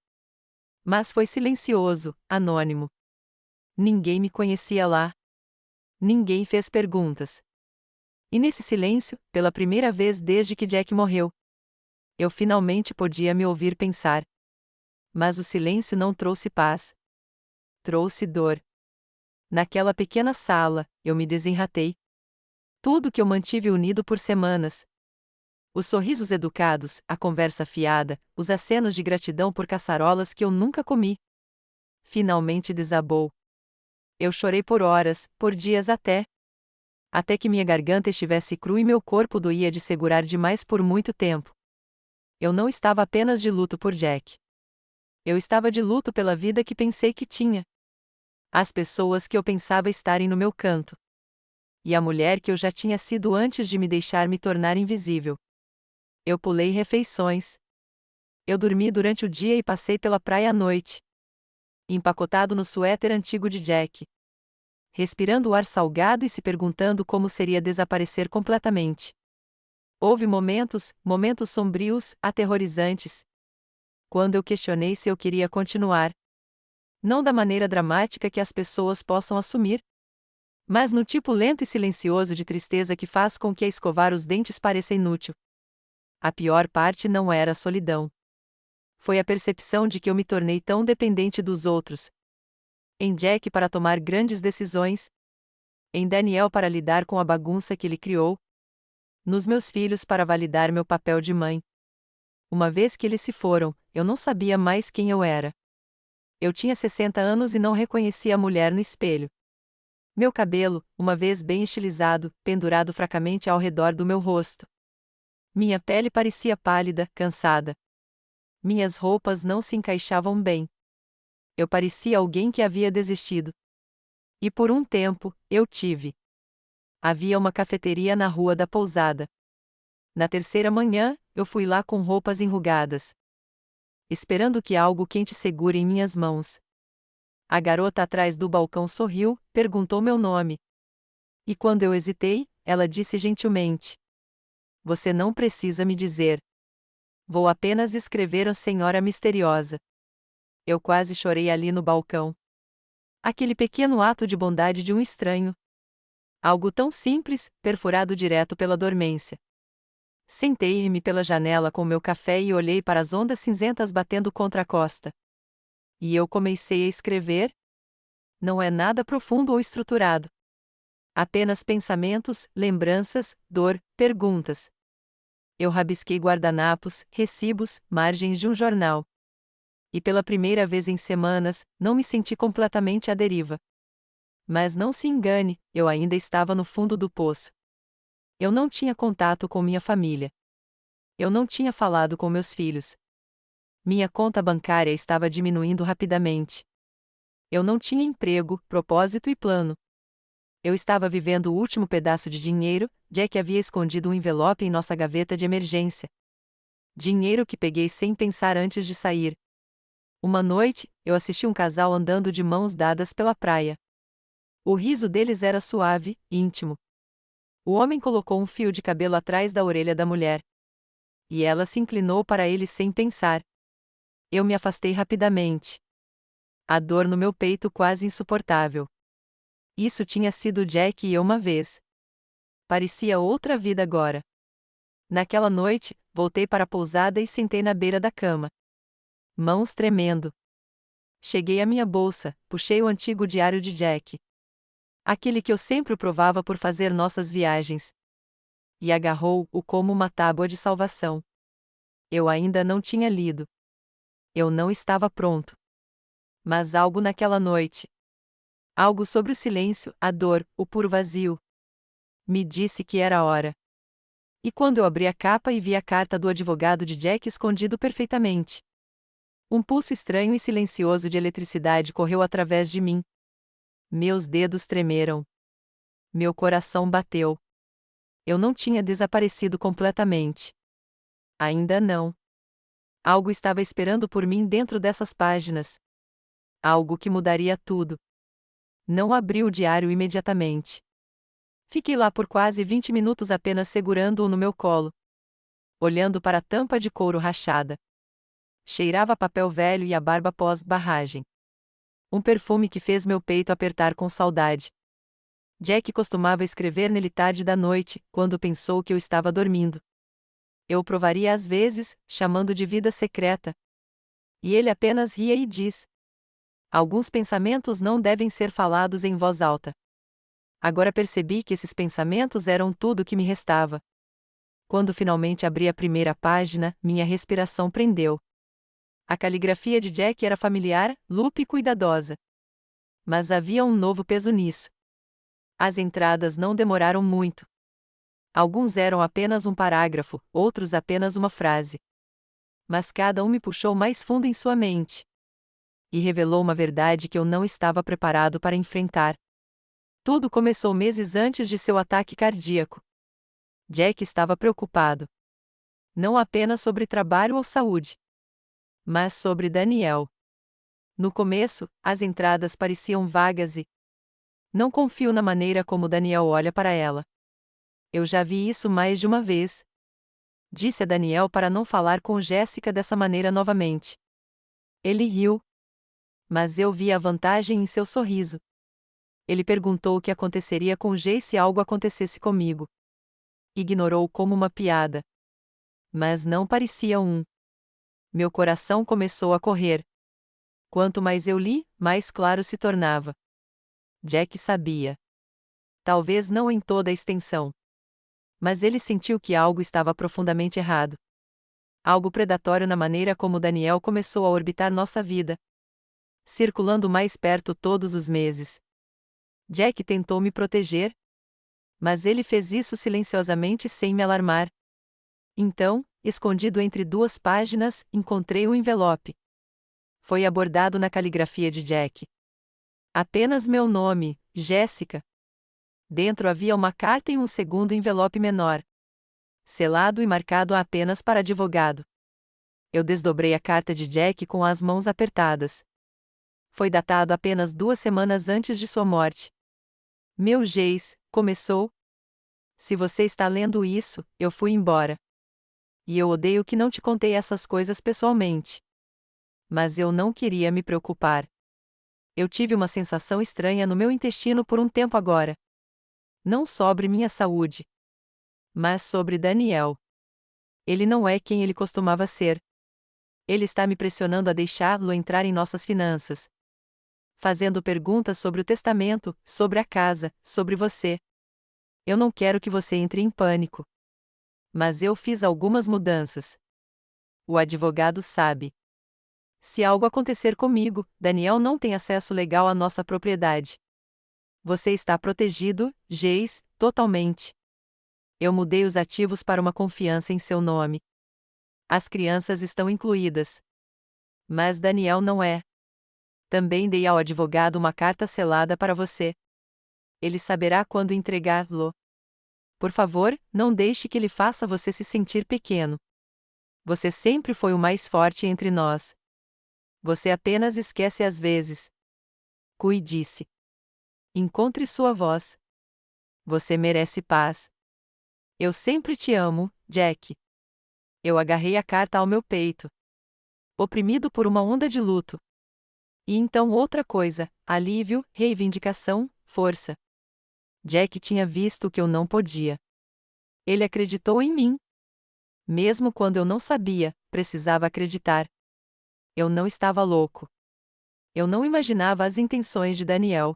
Mas foi silencioso, anônimo. Ninguém me conhecia lá. Ninguém fez perguntas. E nesse silêncio, pela primeira vez desde que Jack morreu, eu finalmente podia me ouvir pensar. Mas o silêncio não trouxe paz. Trouxe dor. Naquela pequena sala, eu me desenratei. Tudo que eu mantive unido por semanas. Os sorrisos educados, a conversa fiada, os acenos de gratidão por caçarolas que eu nunca comi. Finalmente desabou. Eu chorei por horas, por dias até. Até que minha garganta estivesse crua e meu corpo doía de segurar demais por muito tempo. Eu não estava apenas de luto por Jack. Eu estava de luto pela vida que pensei que tinha. As pessoas que eu pensava estarem no meu canto. E a mulher que eu já tinha sido antes de me deixar me tornar invisível. Eu pulei refeições. Eu dormi durante o dia e passei pela praia à noite. Empacotado no suéter antigo de Jack. Respirando o ar salgado e se perguntando como seria desaparecer completamente. Houve momentos sombrios, aterrorizantes. Quando eu questionei se eu queria continuar. Não da maneira dramática que as pessoas possam assumir, mas no tipo lento e silencioso de tristeza que faz com que escovar os dentes pareça inútil. A pior parte não era a solidão. Foi a percepção de que eu me tornei tão dependente dos outros. Em Jack para tomar grandes decisões. Em Daniel para lidar com a bagunça que ele criou. Nos meus filhos para validar meu papel de mãe. Uma vez que eles se foram, eu não sabia mais quem eu era. Eu tinha 60 anos e não reconhecia a mulher no espelho. Meu cabelo, uma vez bem estilizado, pendurado fracamente ao redor do meu rosto. Minha pele parecia pálida, cansada. Minhas roupas não se encaixavam bem. Eu parecia alguém que havia desistido. E por um tempo, eu tive. Havia uma cafeteria na rua da pousada. Na terceira manhã, eu fui lá com roupas enrugadas. Esperando que algo quente segure em minhas mãos. A garota atrás do balcão sorriu, perguntou meu nome. E quando eu hesitei, ela disse gentilmente: "Você não precisa me dizer. Vou apenas escrever a Senhora Misteriosa." Eu quase chorei ali no balcão. Aquele pequeno ato de bondade de um estranho. Algo tão simples, perfurado direto pela dormência. Sentei-me pela janela com meu café e olhei para as ondas cinzentas batendo contra a costa. E eu comecei a escrever. Não é nada profundo ou estruturado. Apenas pensamentos, lembranças, dor, perguntas. Eu rabisquei guardanapos, recibos, margens de um jornal. E pela primeira vez em semanas, não me senti completamente à deriva. Mas não se engane, eu ainda estava no fundo do poço. Eu não tinha contato com minha família. Eu não tinha falado com meus filhos. Minha conta bancária estava diminuindo rapidamente. Eu não tinha emprego, propósito e plano. Eu estava vivendo o último pedaço de dinheiro. Jack havia escondido um envelope em nossa gaveta de emergência. Dinheiro que peguei sem pensar antes de sair. Uma noite, eu assisti um casal andando de mãos dadas pela praia. O riso deles era suave, íntimo. O homem colocou um fio de cabelo atrás da orelha da mulher. E ela se inclinou para ele sem pensar. Eu me afastei rapidamente. A dor no meu peito quase insuportável. Isso tinha sido Jack e eu uma vez. Parecia outra vida agora. Naquela noite, voltei para a pousada e sentei na beira da cama. Mãos tremendo. Cheguei à minha bolsa, puxei o antigo diário de Jack. Aquele que eu sempre o provava por fazer nossas viagens. E agarrou-o como uma tábua de salvação. Eu ainda não tinha lido. Eu não estava pronto. Mas algo naquela noite. Algo sobre o silêncio, a dor, o puro vazio. Me disse que era hora. E quando eu abri a capa e vi a carta do advogado de Jack escondido perfeitamente. Um pulso estranho e silencioso de eletricidade correu através de mim. Meus dedos tremeram. Meu coração bateu. Eu não tinha desaparecido completamente. Ainda não. Algo estava esperando por mim dentro dessas páginas. Algo que mudaria tudo. Não abri o diário imediatamente. Fiquei lá por quase 20 minutos apenas segurando-o no meu colo. Olhando para a tampa de couro rachada. Cheirava papel velho e a barba pós-barragem. Um perfume que fez meu peito apertar com saudade. Jack costumava escrever nele tarde da noite, quando pensou que eu estava dormindo. Eu o provaria às vezes, chamando de vida secreta. E ele apenas ria e diz: alguns pensamentos não devem ser falados em voz alta. Agora percebi que esses pensamentos eram tudo o que me restava. Quando finalmente abri a primeira página, minha respiração prendeu. A caligrafia de Jack era familiar, limpa e cuidadosa. Mas havia um novo peso nisso. As entradas não demoraram muito. Alguns eram apenas um parágrafo, outros apenas uma frase. Mas cada um me puxou mais fundo em sua mente. E revelou uma verdade que eu não estava preparado para enfrentar. Tudo começou meses antes de seu ataque cardíaco. Jack estava preocupado. Não apenas sobre trabalho ou saúde, mas sobre Daniel. No começo, as entradas pareciam vagas e... Não confio na maneira como Daniel olha para ela. Eu já vi isso mais de uma vez. Disse a Daniel para não falar com Jéssica dessa maneira novamente. Ele riu. Mas eu vi a vantagem em seu sorriso. Ele perguntou o que aconteceria com Jay se algo acontecesse comigo. Ignorou como uma piada. Mas não parecia um. Meu coração começou a correr. Quanto mais eu li, mais claro se tornava. Jack sabia. Talvez não em toda a extensão. Mas ele sentiu que algo estava profundamente errado. Algo predatório na maneira como Daniel começou a orbitar nossa vida. Circulando mais perto todos os meses. Jack tentou me proteger. Mas ele fez isso silenciosamente sem me alarmar. Então, escondido entre duas páginas, encontrei o envelope. Foi abordado na caligrafia de Jack. Apenas meu nome, Jéssica. Dentro havia uma carta e um segundo envelope menor. Selado e marcado apenas para advogado. Eu desdobrei a carta de Jack com as mãos apertadas. Foi datado apenas 2 semanas antes de sua morte. Meu Jace, começou. Se você está lendo isso, eu fui embora. E eu odeio que não te contei essas coisas pessoalmente. Mas eu não queria me preocupar. Eu tive uma sensação estranha no meu intestino por um tempo agora. Não sobre minha saúde, mas sobre Daniel. Ele não é quem ele costumava ser. Ele está me pressionando a deixá-lo entrar em nossas finanças. Fazendo perguntas sobre o testamento, sobre a casa, sobre você. Eu não quero que você entre em pânico. Mas eu fiz algumas mudanças. O advogado sabe. Se algo acontecer comigo, Daniel não tem acesso legal à nossa propriedade. Você está protegido, Jace, totalmente. Eu mudei os ativos para uma confiança em seu nome. As crianças estão incluídas. Mas Daniel não é. Também dei ao advogado uma carta selada para você. Ele saberá quando entregá-lo. Por favor, não deixe que ele faça você se sentir pequeno. Você sempre foi o mais forte entre nós. Você apenas esquece às vezes. Cui disse. Encontre sua voz. Você merece paz. Eu sempre te amo, Jack. Eu agarrei a carta ao meu peito, oprimido por uma onda de luto. E então outra coisa, alívio, reivindicação, força. Jack tinha visto o que eu não podia. Ele acreditou em mim. Mesmo quando eu não sabia, precisava acreditar. Eu não estava louco. Eu não imaginava as intenções de Daniel.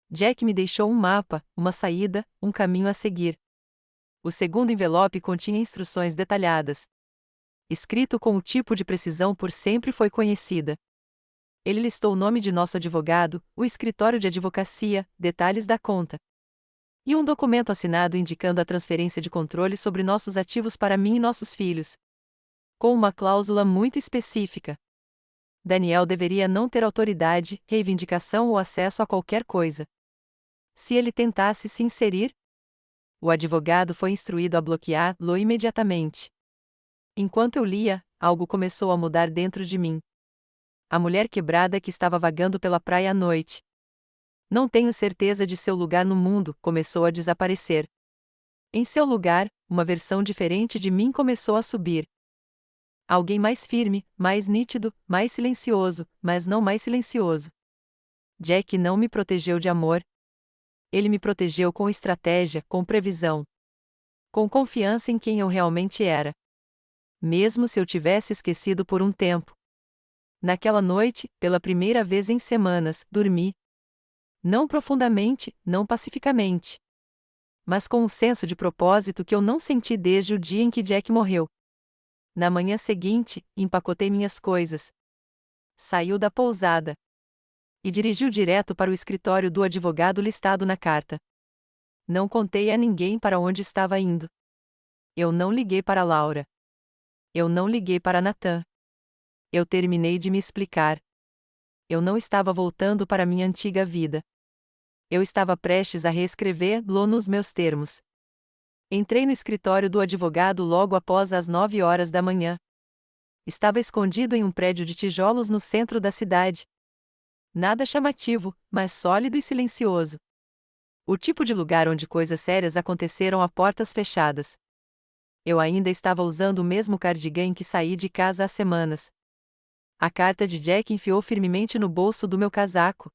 Jack me deixou um mapa, uma saída, um caminho a seguir. O segundo envelope continha instruções detalhadas. Escrito com o tipo de precisão por sempre foi conhecida. Ele listou o nome de nosso advogado, o escritório de advocacia, detalhes da conta. E um documento assinado indicando a transferência de controle sobre nossos ativos para mim e nossos filhos. Com uma cláusula muito específica. Daniel deveria não ter autoridade, reivindicação ou acesso a qualquer coisa. Se ele tentasse se inserir, o advogado foi instruído a bloqueá-lo imediatamente. Enquanto eu lia, algo começou a mudar dentro de mim. A mulher quebrada que estava vagando pela praia à noite. Não tenho certeza de seu lugar no mundo, começou a desaparecer. Em seu lugar, uma versão diferente de mim começou a subir. Alguém mais firme, mais nítido, mais silencioso, mas não mais silencioso. Jack não me protegeu de amor. Ele me protegeu com estratégia, com previsão. Com confiança em quem eu realmente era. Mesmo se eu tivesse esquecido por um tempo. Naquela noite, pela primeira vez em semanas, dormi. Não profundamente, não pacificamente. Mas com um senso de propósito que eu não senti desde o dia em que Jack morreu. Na manhã seguinte, empacotei minhas coisas. Saiu da pousada. E dirigiu direto para o escritório do advogado listado na carta. Não contei a ninguém para onde estava indo. Eu não liguei para Laura. Eu não liguei para Nathan. Eu terminei de me explicar. Eu não estava voltando para minha antiga vida. Eu estava prestes a reescrever-lo nos meus termos. Entrei no escritório do advogado logo após as 9 horas da manhã. Estava escondido em um prédio de tijolos no centro da cidade. Nada chamativo, mas sólido e silencioso. O tipo de lugar onde coisas sérias aconteceram a portas fechadas. Eu ainda estava usando o mesmo cardigan em que saí de casa há semanas. A carta de Jack enfiou firmemente no bolso do meu casaco.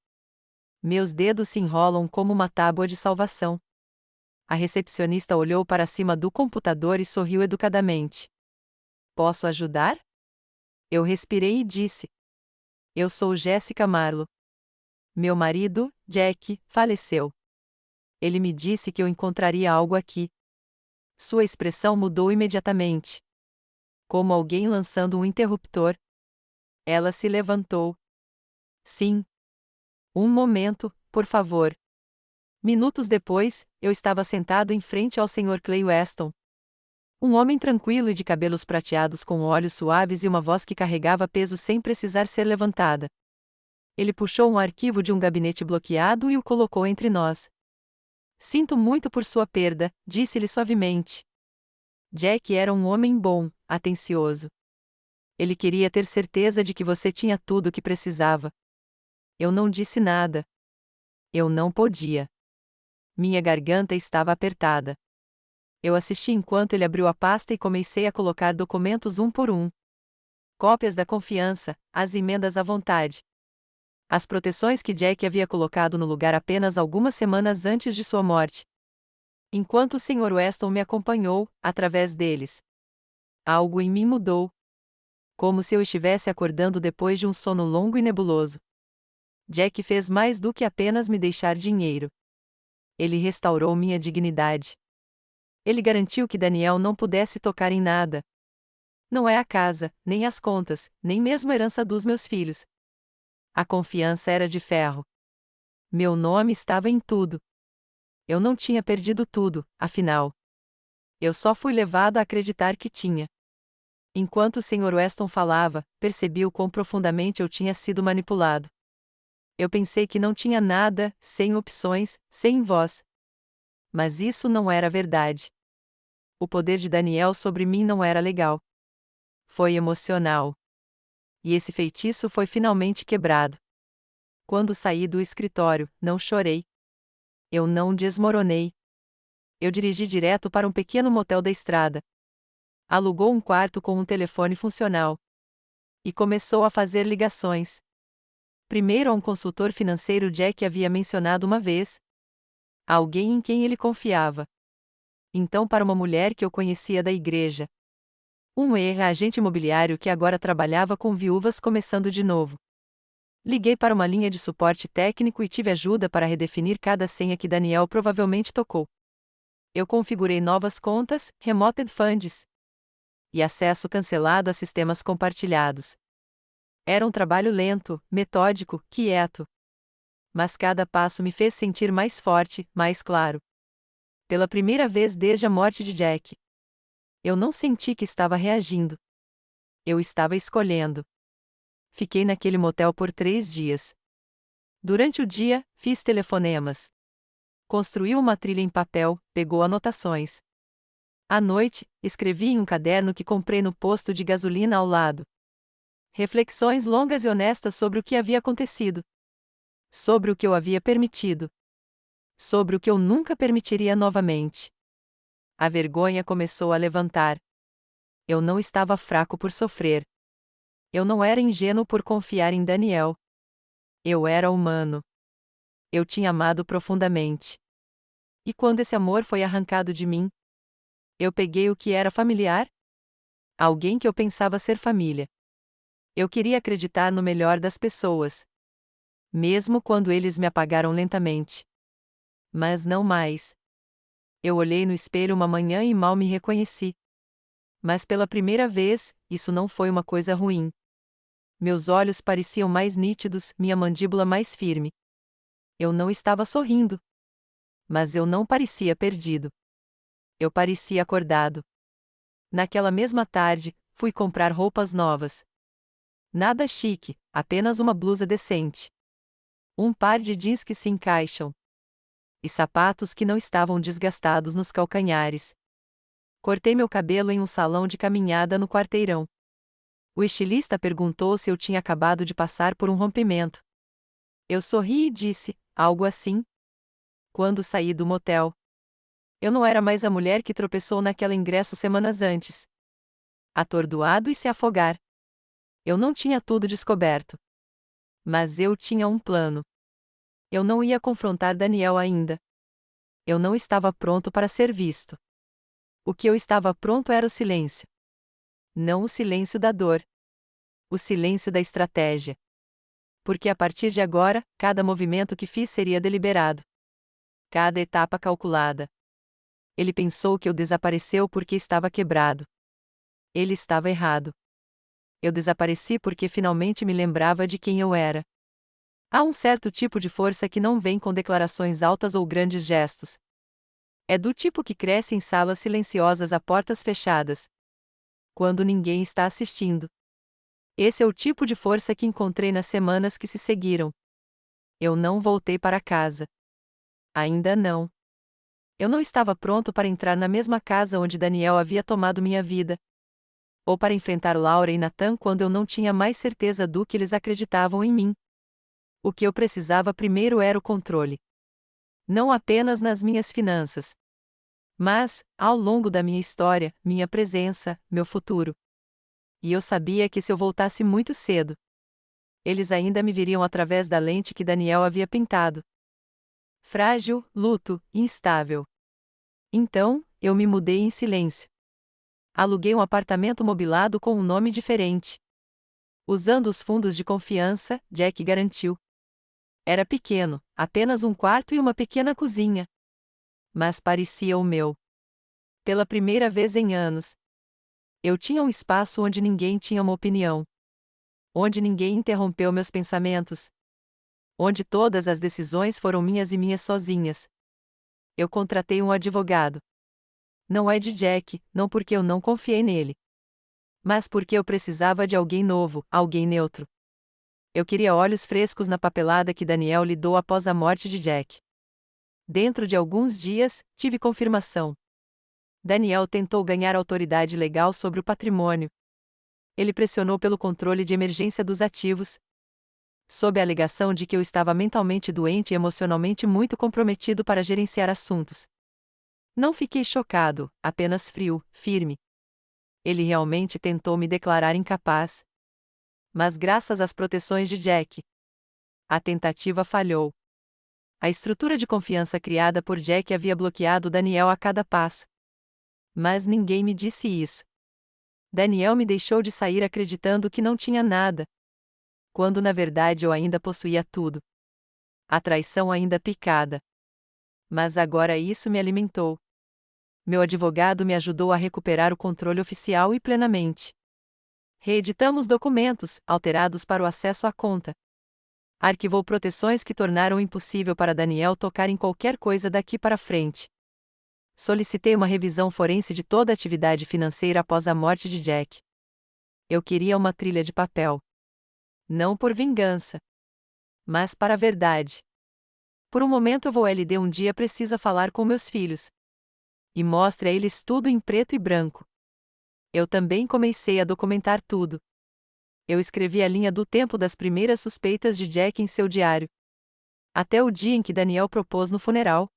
Meus dedos se enrolam como uma tábua de salvação. A recepcionista olhou para cima do computador e sorriu educadamente. Posso ajudar? Eu respirei e disse. Eu sou Jessica Marlowe. Meu marido, Jack, faleceu. Ele me disse que eu encontraria algo aqui. Sua expressão mudou imediatamente. Como alguém lançando um interruptor. Ela se levantou. Sim. Um momento, por favor. Minutos depois, eu estava sentado em frente ao Sr. Clay Weston. Um homem tranquilo e de cabelos prateados com olhos suaves e uma voz que carregava peso sem precisar ser levantada. Ele puxou um arquivo de um gabinete bloqueado e o colocou entre nós. Sinto muito por sua perda, disse-lhe suavemente. Jack era um homem bom, atencioso. Ele queria ter certeza de que você tinha tudo o que precisava. Eu não disse nada. Eu não podia. Minha garganta estava apertada. Eu assisti enquanto ele abriu a pasta e comecei a colocar documentos um por um. Cópias da confiança, as emendas à vontade. As proteções que Jack havia colocado no lugar apenas algumas semanas antes de sua morte. Enquanto o Sr. Weston me acompanhou, através deles. Algo em mim mudou. Como se eu estivesse acordando depois de um sono longo e nebuloso. Jack fez mais do que apenas me deixar dinheiro. Ele restaurou minha dignidade. Ele garantiu que Daniel não pudesse tocar em nada. Não é a casa, nem as contas, nem mesmo a herança dos meus filhos. A confiança era de ferro. Meu nome estava em tudo. Eu não tinha perdido tudo, afinal. Eu só fui levado a acreditar que tinha. Enquanto o Sr. Weston falava, percebi o quão profundamente eu tinha sido manipulado. Eu pensei que não tinha nada, sem opções, sem voz. Mas isso não era verdade. O poder de Daniel sobre mim não era legal. Foi emocional. E esse feitiço foi finalmente quebrado. Quando saí do escritório, não chorei. Eu não desmoronei. Eu dirigi direto para um pequeno motel da estrada. Alugou um quarto com um telefone funcional. E começou a fazer ligações. Primeiro a um consultor financeiro Jack havia mencionado uma vez. Alguém em quem ele confiava. Então para uma mulher que eu conhecia da igreja. Um agente imobiliário que agora trabalhava com viúvas começando de novo. Liguei para uma linha de suporte técnico e tive ajuda para redefinir cada senha que Daniel provavelmente tocou. Eu configurei novas contas, remoted funds e acesso cancelado a sistemas compartilhados. Era um trabalho lento, metódico, quieto. Mas cada passo me fez sentir mais forte, mais claro. Pela primeira vez desde a morte de Jack. Eu não senti que estava reagindo. Eu estava escolhendo. Fiquei naquele motel por 3 dias. Durante o dia, fiz telefonemas. Construiu uma trilha em papel, pegou anotações. À noite, escrevi em um caderno que comprei no posto de gasolina ao lado. Reflexões longas e honestas sobre o que havia acontecido. Sobre o que eu havia permitido. Sobre o que eu nunca permitiria novamente. A vergonha começou a levantar. Eu não estava fraco por sofrer. Eu não era ingênuo por confiar em Daniel. Eu era humano. Eu tinha amado profundamente. E quando esse amor foi arrancado de mim, eu peguei o que era familiar? Alguém que eu pensava ser família. Eu queria acreditar no melhor das pessoas. Mesmo quando eles me apagaram lentamente. Mas não mais. Eu olhei no espelho uma manhã e mal me reconheci. Mas pela primeira vez, isso não foi uma coisa ruim. Meus olhos pareciam mais nítidos, minha mandíbula mais firme. Eu não estava sorrindo. Mas eu não parecia perdido. Eu parecia acordado. Naquela mesma tarde, fui comprar roupas novas. Nada chique, apenas uma blusa decente. Um par de jeans que se encaixam. E sapatos que não estavam desgastados nos calcanhares. Cortei meu cabelo em um salão de caminhada no quarteirão. O estilista perguntou se eu tinha acabado de passar por um rompimento. Eu sorri e disse, algo assim. Quando saí do motel. Eu não era mais a mulher que tropeçou naquele ingresso semanas antes. Atordoado e se afogar. Eu não tinha tudo descoberto. Mas eu tinha um plano. Eu não ia confrontar Daniel ainda. Eu não estava pronto para ser visto. O que eu estava pronto era o silêncio. Não o silêncio da dor. O silêncio da estratégia. Porque a partir de agora, cada movimento que fiz seria deliberado. Cada etapa calculada. Ele pensou que eu desapareceu porque estava quebrado. Ele estava errado. Eu desapareci porque finalmente me lembrava de quem eu era. Há um certo tipo de força que não vem com declarações altas ou grandes gestos. É do tipo que cresce em salas silenciosas a portas fechadas. Quando ninguém está assistindo. Esse é o tipo de força que encontrei nas semanas que se seguiram. Eu não voltei para casa. Ainda não. Eu não estava pronto para entrar na mesma casa onde Daniel havia tomado minha vida. Ou para enfrentar Laura e Nathan quando eu não tinha mais certeza do que eles acreditavam em mim. O que eu precisava primeiro era o controle. Não apenas nas minhas finanças. Mas, ao longo da minha história, minha presença, meu futuro. E eu sabia que se eu voltasse muito cedo, eles ainda me viriam através da lente que Daniel havia pintado. Frágil, luto, instável. Então, eu me mudei em silêncio. Aluguei um apartamento mobilado com um nome diferente. Usando os fundos de confiança, Jack garantiu. Era pequeno, apenas um quarto e uma pequena cozinha. Mas parecia o meu. Pela primeira vez em anos. Eu tinha um espaço onde ninguém tinha uma opinião. Onde ninguém interrompeu meus pensamentos. Onde todas as decisões foram minhas e minhas sozinhas. Eu contratei um advogado. Não é de Jack, não porque eu não confiei nele. Mas porque eu precisava de alguém novo, alguém neutro. Eu queria olhos frescos na papelada que Daniel lhe deu após a morte de Jack. Dentro de alguns dias, tive confirmação. Daniel tentou ganhar autoridade legal sobre o patrimônio. Ele pressionou pelo controle de emergência dos ativos, sob a alegação de que eu estava mentalmente doente e emocionalmente muito comprometido para gerenciar assuntos. Não fiquei chocado, apenas frio, firme. Ele realmente tentou me declarar incapaz. Mas graças às proteções de Jack, a tentativa falhou. A estrutura de confiança criada por Jack havia bloqueado Daniel a cada passo. Mas ninguém me disse isso. Daniel me deixou de sair acreditando que não tinha nada, quando na verdade eu ainda possuía tudo. A traição ainda picada. Mas agora isso me alimentou. Meu advogado me ajudou a recuperar o controle oficial e plenamente. Reeditamos documentos, alterados para o acesso à conta. Arquivou proteções que tornaram impossível para Daniel tocar em qualquer coisa daqui para frente. Solicitei uma revisão forense de toda a atividade financeira após a morte de Jack. Eu queria uma trilha de papel. Não por vingança, mas para a verdade. Por um momento LD um dia precisa falar com meus filhos. E mostre a eles tudo em preto e branco. Eu também comecei a documentar tudo. Eu escrevi a linha do tempo das primeiras suspeitas de Jack em seu diário. Até o dia em que Daniel propôs no funeral.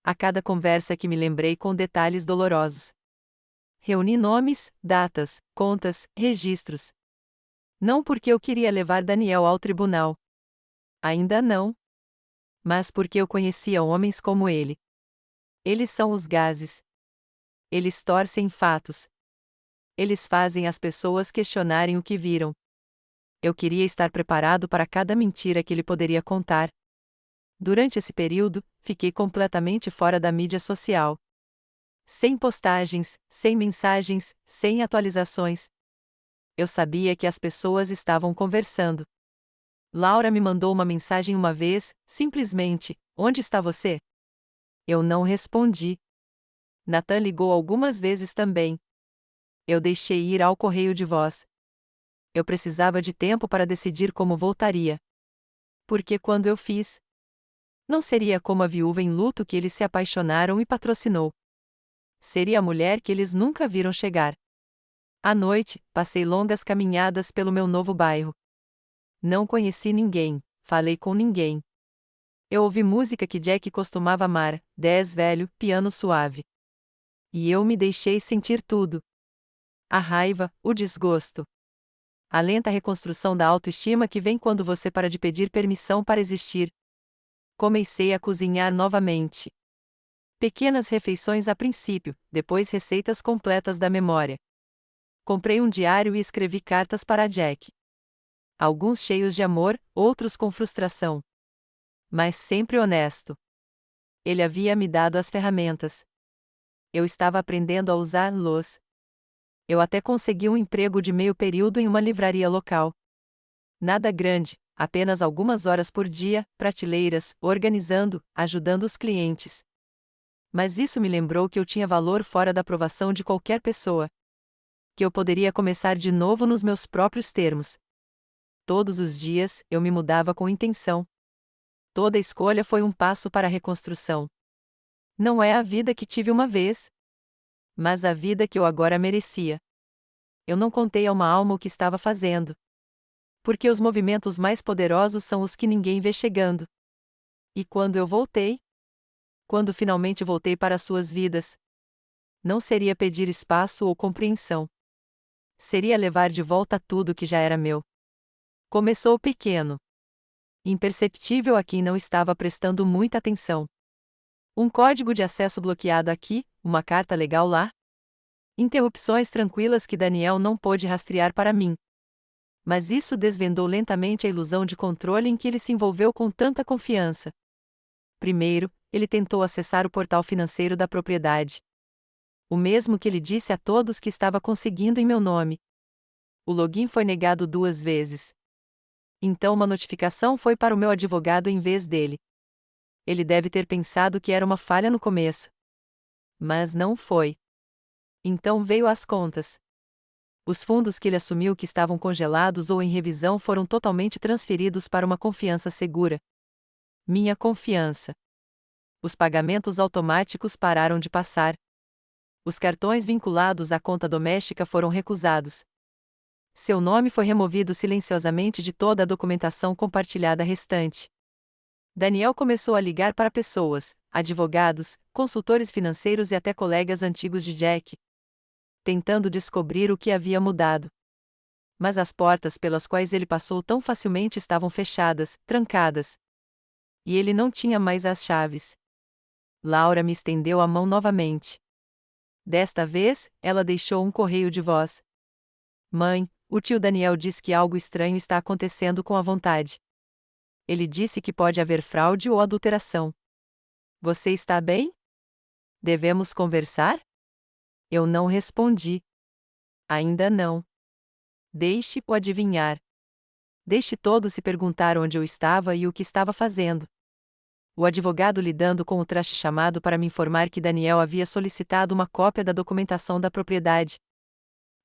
A cada conversa que me lembrei com detalhes dolorosos. Reuni nomes, datas, contas, registros. Não porque eu queria levar Daniel ao tribunal. Ainda não. Mas porque eu conhecia homens como ele. Eles são os gases. Eles torcem fatos. Eles fazem as pessoas questionarem o que viram. Eu queria estar preparado para cada mentira que ele poderia contar. Durante esse período, fiquei completamente fora da mídia social. Sem postagens, sem mensagens, sem atualizações. Eu sabia que as pessoas estavam conversando. Laura me mandou uma mensagem uma vez, simplesmente: "Onde está você?" Eu não respondi. Nathan ligou algumas vezes também. Eu deixei ir ao correio de voz. Eu precisava de tempo para decidir como voltaria. Porque quando eu fiz, não seria como a viúva em luto que eles se apaixonaram e patrocinou. Seria a mulher que eles nunca viram chegar. À noite, passei longas caminhadas pelo meu novo bairro. Não conheci ninguém, falei com ninguém. Eu ouvi música que Jack costumava amar, 10 velho, piano suave. E eu me deixei sentir tudo. A raiva, o desgosto. A lenta reconstrução da autoestima que vem quando você para de pedir permissão para existir. Comecei a cozinhar novamente. Pequenas refeições a princípio, depois receitas completas da memória. Comprei um diário e escrevi cartas para Jack. Alguns cheios de amor, outros com frustração. Mas sempre honesto. Ele havia me dado as ferramentas. Eu estava aprendendo a usá-los. Eu até consegui um emprego de meio período em uma livraria local. Nada grande, apenas algumas horas por dia, prateleiras, organizando, ajudando os clientes. Mas isso me lembrou que eu tinha valor fora da aprovação de qualquer pessoa. Que eu poderia começar de novo nos meus próprios termos. Todos os dias, eu me mudava com intenção. Toda escolha foi um passo para a reconstrução. Não é a vida que tive uma vez, mas a vida que eu agora merecia. Eu não contei a uma alma o que estava fazendo. Porque os movimentos mais poderosos são os que ninguém vê chegando. E quando eu voltei? Quando finalmente voltei para suas vidas? Não seria pedir espaço ou compreensão. Seria levar de volta tudo que já era meu. Começou pequeno. Imperceptível a quem não estava prestando muita atenção. Um código de acesso bloqueado aqui, uma carta legal lá. Interrupções tranquilas que Daniel não pôde rastrear para mim. Mas isso desvendou lentamente a ilusão de controle em que ele se envolveu com tanta confiança. Primeiro, ele tentou acessar o portal financeiro da propriedade. O mesmo que ele disse a todos que estava conseguindo em meu nome. O login foi negado 2 vezes. Então uma notificação foi para o meu advogado em vez dele. Ele deve ter pensado que era uma falha no começo. Mas não foi. Então veio as contas. Os fundos que ele assumiu que estavam congelados ou em revisão foram totalmente transferidos para uma confiança segura. Minha confiança. Os pagamentos automáticos pararam de passar. Os cartões vinculados à conta doméstica foram recusados. Seu nome foi removido silenciosamente de toda a documentação compartilhada restante. Daniel começou a ligar para pessoas, advogados, consultores financeiros e até colegas antigos de Jack, tentando descobrir o que havia mudado. Mas as portas pelas quais ele passou tão facilmente estavam fechadas, trancadas. E ele não tinha mais as chaves. Laura me estendeu a mão novamente. Desta vez, ela deixou um correio de voz. Mãe, o tio Daniel diz que algo estranho está acontecendo com a vontade. Ele disse que pode haver fraude ou adulteração. Você está bem? Devemos conversar? Eu não respondi. Ainda não. Deixe-o adivinhar. Deixe todos se perguntar onde eu estava e o que estava fazendo. O advogado lidando com o traste chamado para me informar que Daniel havia solicitado uma cópia da documentação da propriedade,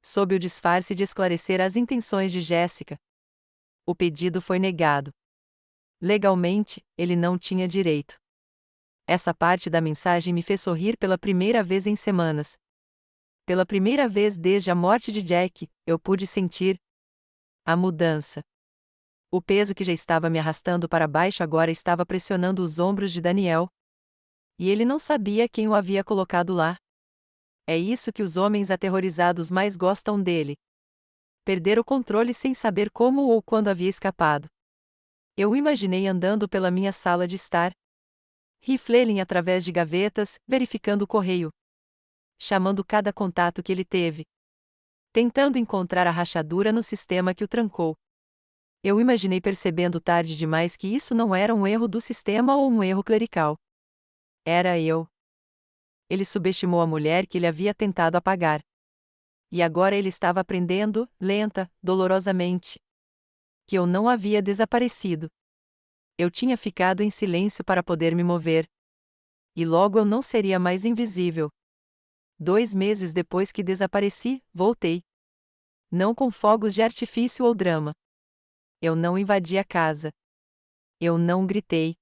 sob o disfarce de esclarecer as intenções de Jéssica. O pedido foi negado. Legalmente, ele não tinha direito. Essa parte da mensagem me fez sorrir pela primeira vez em semanas. Pela primeira vez desde a morte de Jack, eu pude sentir a mudança. O peso que já estava me arrastando para baixo agora estava pressionando os ombros de Daniel. E ele não sabia quem o havia colocado lá. É isso que os homens aterrorizados mais gostam dele. Perder o controle sem saber como ou quando havia escapado. Eu o imaginei andando pela minha sala de estar, rifleling através de gavetas, verificando o correio, chamando cada contato que ele teve, tentando encontrar a rachadura no sistema que o trancou. Eu imaginei percebendo tarde demais que isso não era um erro do sistema ou um erro clerical. Era eu. Ele subestimou a mulher que ele havia tentado apagar. E agora ele estava aprendendo, lenta, dolorosamente, que eu não havia desaparecido. Eu tinha ficado em silêncio para poder me mover. E logo eu não seria mais invisível. 2 meses depois que desapareci, voltei. Não com fogos de artifício ou drama. Eu não invadi a casa. Eu não gritei.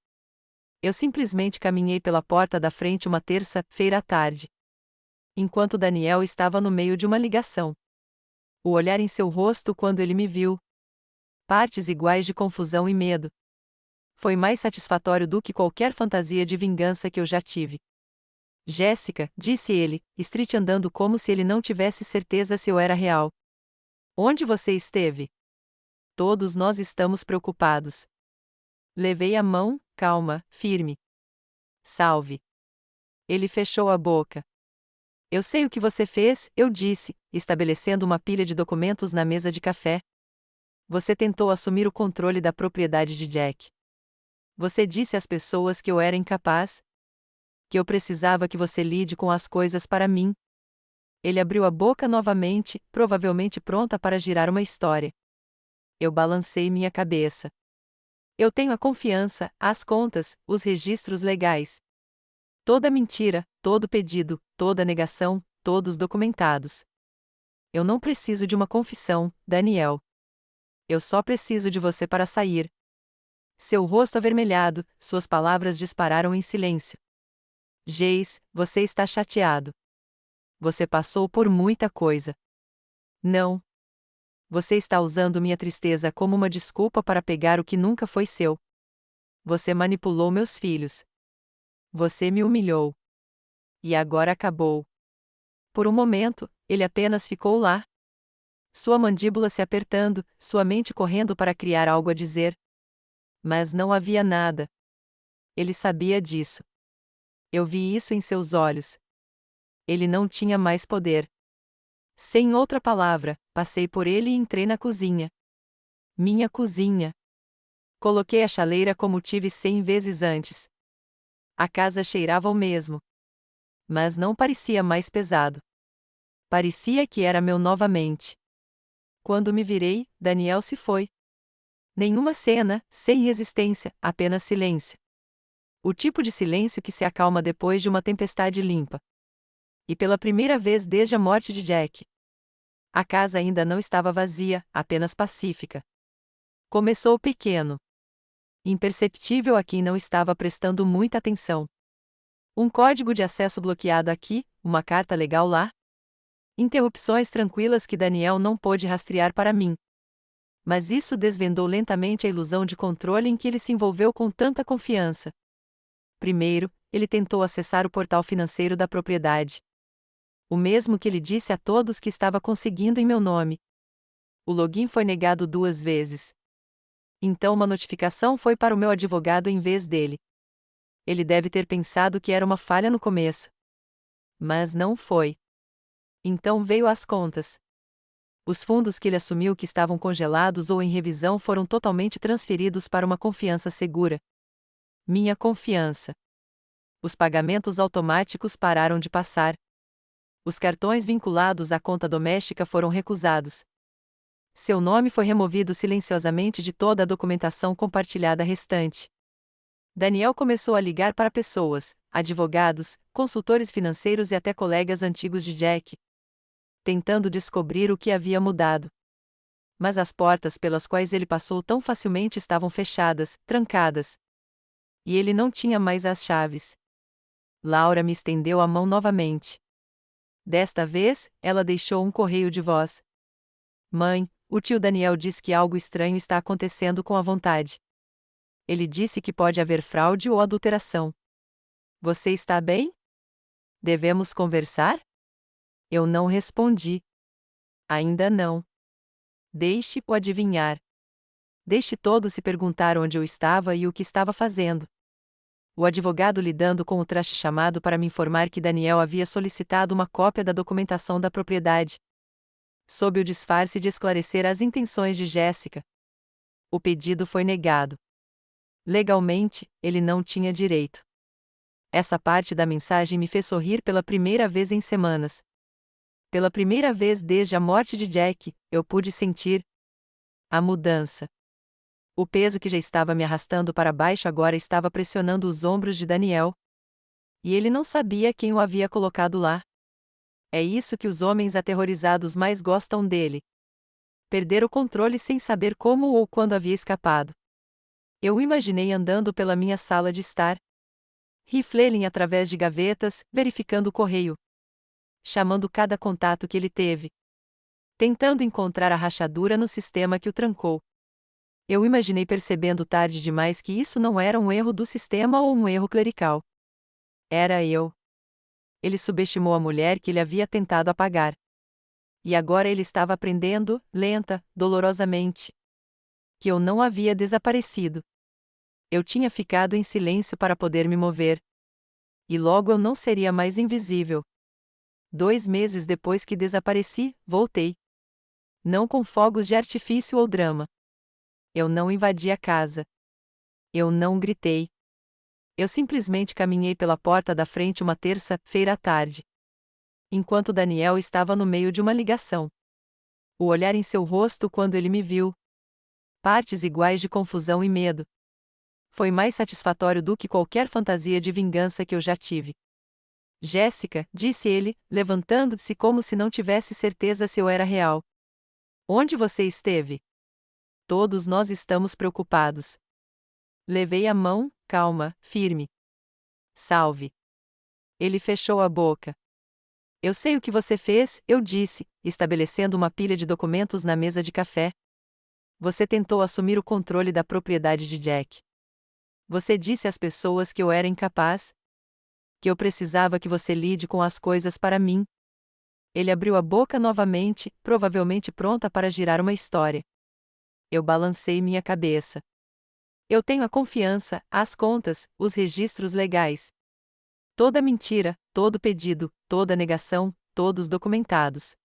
Eu simplesmente caminhei pela porta da frente uma terça-feira à tarde, enquanto Daniel estava no meio de uma ligação. O olhar em seu rosto quando ele me viu. Partes iguais de confusão e medo. Foi mais satisfatório do que qualquer fantasia de vingança que eu já tive. Jéssica, disse ele, Street andando como se ele não tivesse certeza se eu era real. Onde você esteve? Todos nós estamos preocupados. Levei a mão, calma, firme. Salve. Ele fechou a boca. Eu sei o que você fez, eu disse, estabelecendo uma pilha de documentos na mesa de café. Você tentou assumir o controle da propriedade de Jack. Você disse às pessoas que eu era incapaz, que eu precisava que você lide com as coisas para mim. Ele abriu a boca novamente, provavelmente pronta para girar uma história. Eu balancei minha cabeça. Eu tenho a confiança, as contas, os registros legais. Toda mentira, todo pedido, toda negação, todos documentados. Eu não preciso de uma confissão, Daniel. Eu só preciso de você para sair. Seu rosto avermelhado, suas palavras dispararam em silêncio. Jace, você está chateado. Você passou por muita coisa. Não. Você está usando minha tristeza como uma desculpa para pegar o que nunca foi seu. Você manipulou meus filhos. Você me humilhou. E agora acabou. Por um momento, ele apenas ficou lá. Sua mandíbula se apertando, sua mente correndo para criar algo a dizer. Mas não havia nada. Ele sabia disso. Eu vi isso em seus olhos. Ele não tinha mais poder. Sem outra palavra, passei por ele e entrei na cozinha. Minha cozinha. Coloquei a chaleira como tive 100 vezes antes. A casa cheirava o mesmo. Mas não parecia mais pesado. Parecia que era meu novamente. Quando me virei, Daniel se foi. Nenhuma cena, sem resistência, apenas silêncio. O tipo de silêncio que se acalma depois de uma tempestade limpa. E pela primeira vez desde a morte de Jack, A casa ainda não estava vazia, apenas pacífica. Começou pequeno. Imperceptível a quem não estava prestando muita atenção. Um código de acesso bloqueado aqui, uma carta legal lá. Interrupções tranquilas que Daniel não pôde rastrear para mim. Mas isso desvendou lentamente a ilusão de controle em que ele se envolveu com tanta confiança. Primeiro, ele tentou acessar o portal financeiro da propriedade. O mesmo que ele disse a todos que estava conseguindo em meu nome. O login foi negado 2 vezes. Então uma notificação foi para o meu advogado em vez dele. Ele deve ter pensado que era uma falha no começo. Mas não foi. Então veio as contas. Os fundos que ele assumiu que estavam congelados ou em revisão foram totalmente transferidos para uma confiança segura. Minha confiança. Os pagamentos automáticos pararam de passar. Os cartões vinculados à conta doméstica foram recusados. Seu nome foi removido silenciosamente de toda a documentação compartilhada restante. Daniel começou a ligar para pessoas, advogados, consultores financeiros e até colegas antigos de Jack, tentando descobrir o que havia mudado. Mas as portas pelas quais ele passou tão facilmente estavam fechadas, trancadas. E ele não tinha mais as chaves. Laura me estendeu a mão novamente. Desta vez, ela deixou um correio de voz. Mãe, o tio Daniel diz que algo estranho está acontecendo com a vontade. Ele disse que pode haver fraude ou adulteração. Você está bem? Devemos conversar? Eu não respondi. Ainda não. Deixe-o adivinhar. Deixe todos se perguntar onde eu estava e o que estava fazendo. O advogado lidando com o traste chamado para me informar que Daniel havia solicitado uma cópia da documentação da propriedade, sob o disfarce de esclarecer as intenções de Jéssica. O pedido foi negado. Legalmente, ele não tinha direito. Essa parte da mensagem me fez sorrir pela primeira vez em semanas. Pela primeira vez desde a morte de Jack, eu pude sentir a mudança. O peso que já estava me arrastando para baixo agora estava pressionando os ombros de Daniel. E ele não sabia quem o havia colocado lá. É isso que os homens aterrorizados mais gostam dele. Perder o controle sem saber como ou quando havia escapado. Eu o imaginei andando pela minha sala de estar. Rifleling através de gavetas, verificando o correio. Chamando cada contato que ele teve. Tentando encontrar a rachadura no sistema que o trancou. Eu imaginei percebendo tarde demais que isso não era um erro do sistema ou um erro clerical. Era eu. Ele subestimou a mulher que ele havia tentado apagar. E agora ele estava aprendendo, lenta, dolorosamente, que eu não havia desaparecido. Eu tinha ficado em silêncio para poder me mover. E logo eu não seria mais invisível. 2 meses depois que desapareci, voltei. Não com fogos de artifício ou drama. Eu não invadi a casa. Eu não gritei. Eu simplesmente caminhei pela porta da frente uma terça-feira à tarde. Enquanto Daniel estava no meio de uma ligação. O olhar em seu rosto quando ele me viu. Partes iguais de confusão e medo. Foi mais satisfatório do que qualquer fantasia de vingança que eu já tive. Jéssica, disse ele, levantando-se como se não tivesse certeza se eu era real. Onde você esteve? Todos nós estamos preocupados. Levei a mão, calma, firme. Salve. Ele fechou a boca. Eu sei o que você fez, eu disse, estabelecendo uma pilha de documentos na mesa de café. Você tentou assumir o controle da propriedade de Jack. Você disse às pessoas que eu era incapaz. Que eu precisava que você lide com as coisas para mim. Ele abriu a boca novamente, provavelmente pronta para girar uma história. Eu balancei minha cabeça. Eu tenho a confiança, as contas, os registros legais. Toda mentira, todo pedido, toda negação, todos documentados.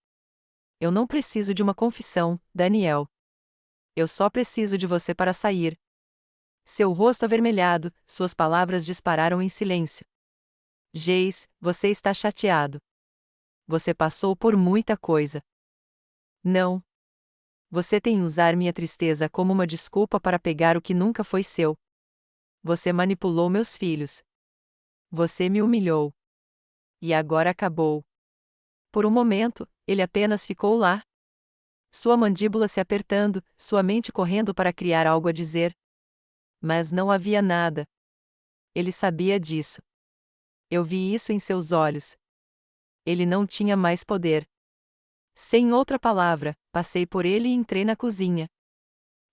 Eu não preciso de uma confissão, Daniel. Eu só preciso de você para sair. Seu rosto avermelhado, suas palavras dispararam em silêncio. Jace, você está chateado. Você passou por muita coisa. Não. Você tem usar minha tristeza como uma desculpa para pegar o que nunca foi seu. Você manipulou meus filhos. Você me humilhou. E agora acabou. Por um momento, ele apenas ficou lá, Sua mandíbula se apertando, sua mente correndo para criar algo a dizer. Mas não havia nada. Ele sabia disso. Eu vi isso em seus olhos. Ele não tinha mais poder. Sem outra palavra, passei por ele e entrei na cozinha.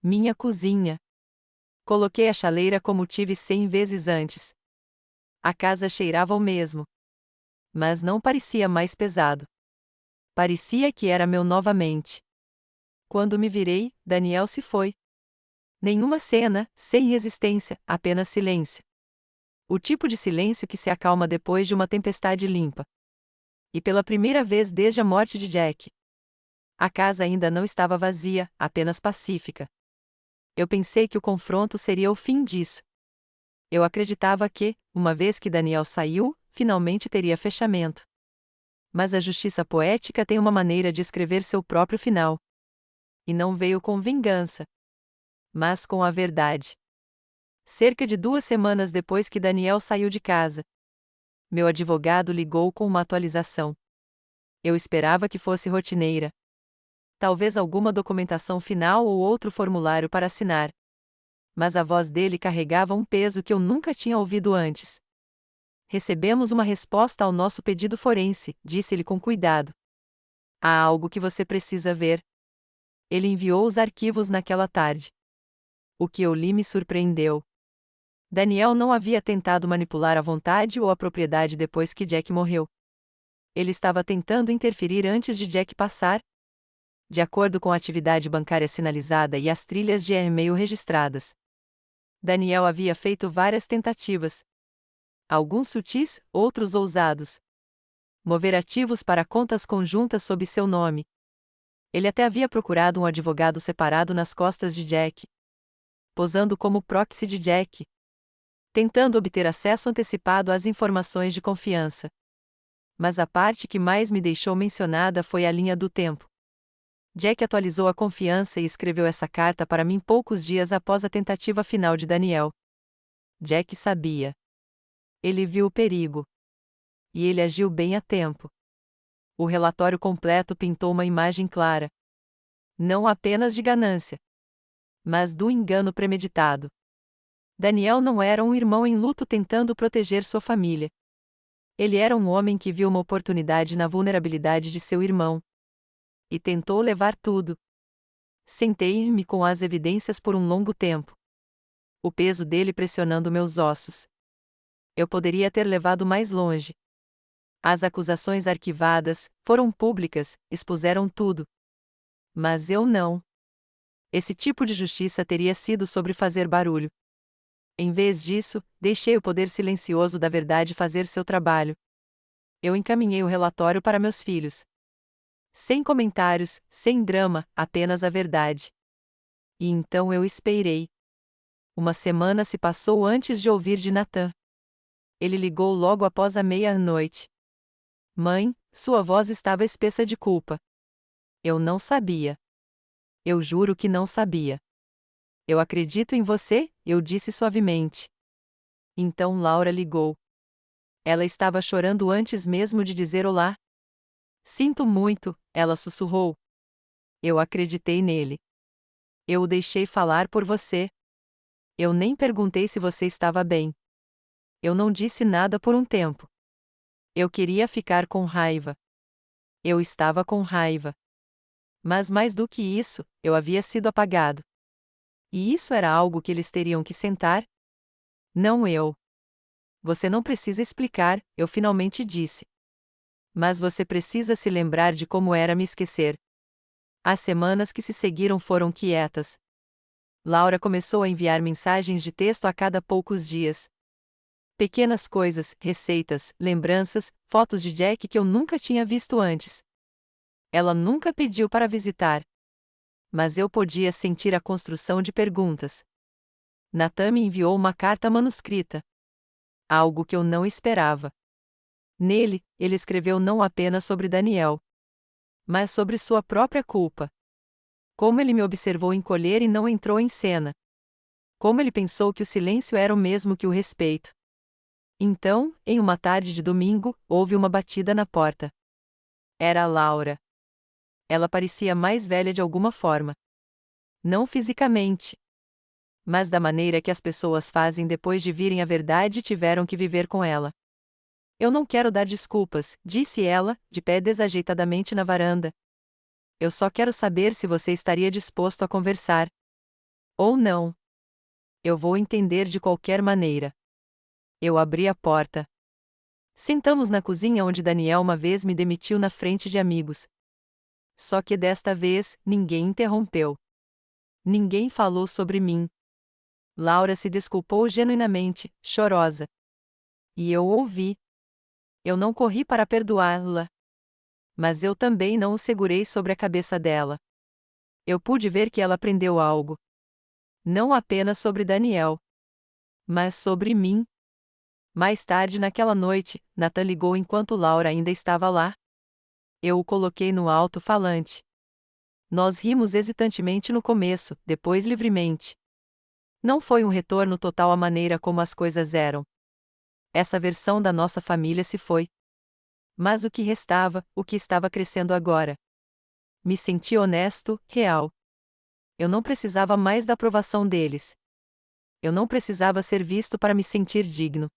Minha cozinha. Coloquei a chaleira como tive 100 vezes antes. A casa cheirava o mesmo. Mas não parecia mais pesado. Parecia que era meu novamente. Quando me virei, Daniel se foi. Nenhuma cena, sem resistência, apenas silêncio. O tipo de silêncio que se acalma depois de uma tempestade limpa. E pela primeira vez desde a morte de Jack. A casa ainda não estava vazia, apenas pacífica. Eu pensei que o confronto seria o fim disso. Eu acreditava que, uma vez que Daniel saiu, finalmente teria fechamento. Mas a justiça poética tem uma maneira de escrever seu próprio final. E não veio com vingança, mas com a verdade. Cerca de 2 semanas depois que Daniel saiu de casa, meu advogado ligou com uma atualização. Eu esperava que fosse rotineira. Talvez alguma documentação final ou outro formulário para assinar. Mas a voz dele carregava um peso que eu nunca tinha ouvido antes. Recebemos uma resposta ao nosso pedido forense, disse-ele com cuidado. Há algo que você precisa ver. Ele enviou os arquivos naquela tarde. O que eu li me surpreendeu. Daniel não havia tentado manipular a vontade ou a propriedade depois que Jack morreu. Ele estava tentando interferir antes de Jack passar. De acordo com a atividade bancária sinalizada e as trilhas de e-mail registradas. Daniel havia feito várias tentativas. Alguns sutis, outros ousados. Mover ativos para contas conjuntas sob seu nome. Ele até havia procurado um advogado separado nas costas de Jack. Posando como proxy de Jack. Tentando obter acesso antecipado às informações de confiança. Mas a parte que mais me deixou mencionada foi a linha do tempo. Jack atualizou a confiança e escreveu essa carta para mim poucos dias após a tentativa final de Daniel. Jack sabia. Ele viu o perigo. E ele agiu bem a tempo. O relatório completo pintou uma imagem clara. Não apenas de ganância, mas do engano premeditado. Daniel não era um irmão em luto tentando proteger sua família. Ele era um homem que viu uma oportunidade na vulnerabilidade de seu irmão. E tentou levar tudo. Sentei-me com as evidências por um longo tempo. O peso dele pressionando meus ossos. Eu poderia ter levado mais longe. As acusações arquivadas, foram públicas, expuseram tudo. Mas eu não. Esse tipo de justiça teria sido sobre fazer barulho. Em vez disso, deixei o poder silencioso da verdade fazer seu trabalho. Eu encaminhei o relatório para meus filhos. Sem comentários, sem drama, apenas a verdade. E então eu esperei. Uma semana se passou antes de ouvir de Nathan. Ele ligou logo após a meia-noite. Mãe, sua voz estava espessa de culpa. Eu não sabia. Eu juro que não sabia. Eu acredito em você, eu disse suavemente. Então Laura ligou. Ela estava chorando antes mesmo de dizer olá. Sinto muito, ela sussurrou. Eu acreditei nele. Eu o deixei falar por você. Eu nem perguntei se você estava bem. Eu não disse nada por um tempo. Eu queria ficar com raiva. Eu estava com raiva. Mas mais do que isso, eu havia sido apagado. E isso era algo que eles teriam que sentar? Não eu. Você não precisa explicar, eu finalmente disse. Mas você precisa se lembrar de como era me esquecer. As semanas que se seguiram foram quietas. Laura começou a enviar mensagens de texto a cada poucos dias. Pequenas coisas, receitas, lembranças, fotos de Jack que eu nunca tinha visto antes. Ela nunca pediu para visitar. Mas eu podia sentir a construção de perguntas. Nathan me enviou uma carta manuscrita. Algo que eu não esperava. Nele, ele escreveu não apenas sobre Daniel, mas sobre sua própria culpa. Como ele me observou encolher e não entrou em cena. Como ele pensou que o silêncio era o mesmo que o respeito. Então, em uma tarde de domingo, houve uma batida na porta. Era a Laura. Ela parecia mais velha de alguma forma. Não fisicamente, mas da maneira que as pessoas fazem depois de virem a verdade e tiveram que viver com ela. Eu não quero dar desculpas, disse ela, de pé desajeitadamente na varanda. Eu só quero saber se você estaria disposto a conversar. Ou não. Eu vou entender de qualquer maneira. Eu abri a porta. Sentamos na cozinha onde Daniel uma vez me demitiu na frente de amigos. Só que desta vez, ninguém interrompeu. Ninguém falou sobre mim. Laura se desculpou genuinamente, chorosa. E eu ouvi. Eu não corri para perdoá-la. Mas eu também não o segurei sobre a cabeça dela. Eu pude ver que ela aprendeu algo. Não apenas sobre Daniel, mas sobre mim. Mais tarde naquela noite, Nathan ligou enquanto Laura ainda estava lá. Eu o coloquei no alto-falante. Nós rimos hesitantemente no começo, depois livremente. Não foi um retorno total à maneira como as coisas eram. Essa versão da nossa família se foi. Mas o que restava, o que estava crescendo agora? Me senti honesto, real. Eu não precisava mais da aprovação deles. Eu não precisava ser visto para me sentir digno.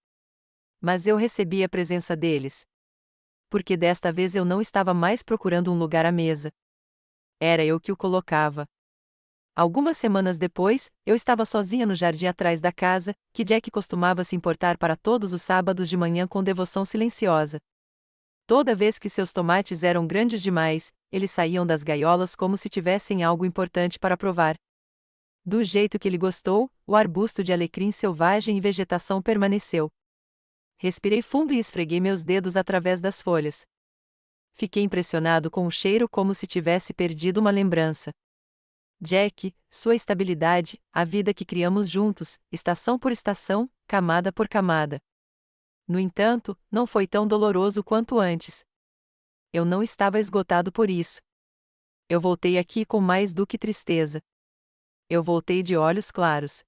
Mas eu recebi a presença deles. Porque desta vez eu não estava mais procurando um lugar à mesa. Era eu que o colocava. Algumas semanas depois, eu estava sozinha no jardim atrás da casa, que Jack costumava se importar para todos os sábados de manhã com devoção silenciosa. Toda vez que seus tomates eram grandes demais, eles saíam das gaiolas como se tivessem algo importante para provar. Do jeito que ele gostou, o arbusto de alecrim selvagem e vegetação permaneceu. Respirei fundo e esfreguei meus dedos através das folhas. Fiquei impressionado com o cheiro como se tivesse perdido uma lembrança. Jack, sua estabilidade, a vida que criamos juntos, estação por estação, camada por camada. No entanto, não foi tão doloroso quanto antes. Eu não estava esgotado por isso. Eu voltei aqui com mais do que tristeza. Eu voltei de olhos claros.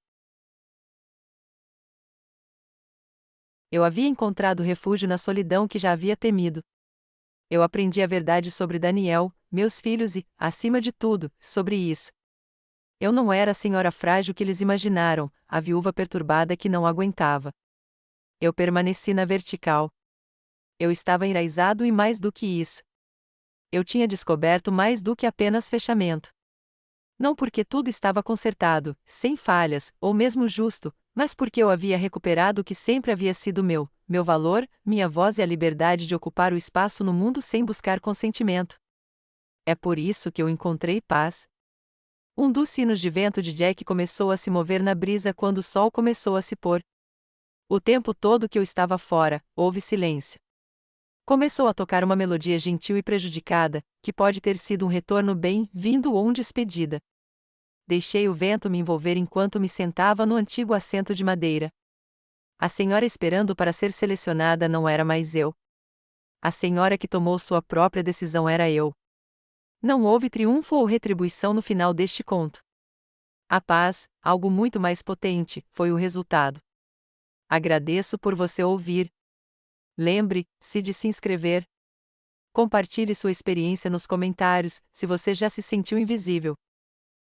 Eu havia encontrado refúgio na solidão que já havia temido. Eu aprendi a verdade sobre Daniel, meus filhos e, acima de tudo, sobre isso. Eu não era a senhora frágil que eles imaginaram, a viúva perturbada que não aguentava. Eu permaneci na vertical. Eu estava enraizado e mais do que isso. Eu tinha descoberto mais do que apenas fechamento. Não porque tudo estava consertado, sem falhas, ou mesmo justo, mas porque eu havia recuperado o que sempre havia sido meu valor, minha voz e a liberdade de ocupar o espaço no mundo sem buscar consentimento. É por isso que eu encontrei paz. Um dos sinos de vento de Jack começou a se mover na brisa quando o sol começou a se pôr. O tempo todo que eu estava fora, houve silêncio. Começou a tocar uma melodia gentil e prejudicada, que pode ter sido um retorno bem-vindo ou uma despedida. Deixei o vento me envolver enquanto me sentava no antigo assento de madeira. A senhora esperando para ser selecionada não era mais eu. A senhora que tomou sua própria decisão era eu. Não houve triunfo ou retribuição no final deste conto. A paz, algo muito mais potente, foi o resultado. Agradeço por você ouvir. Lembre-se de se inscrever. Compartilhe sua experiência nos comentários, se você já se sentiu invisível.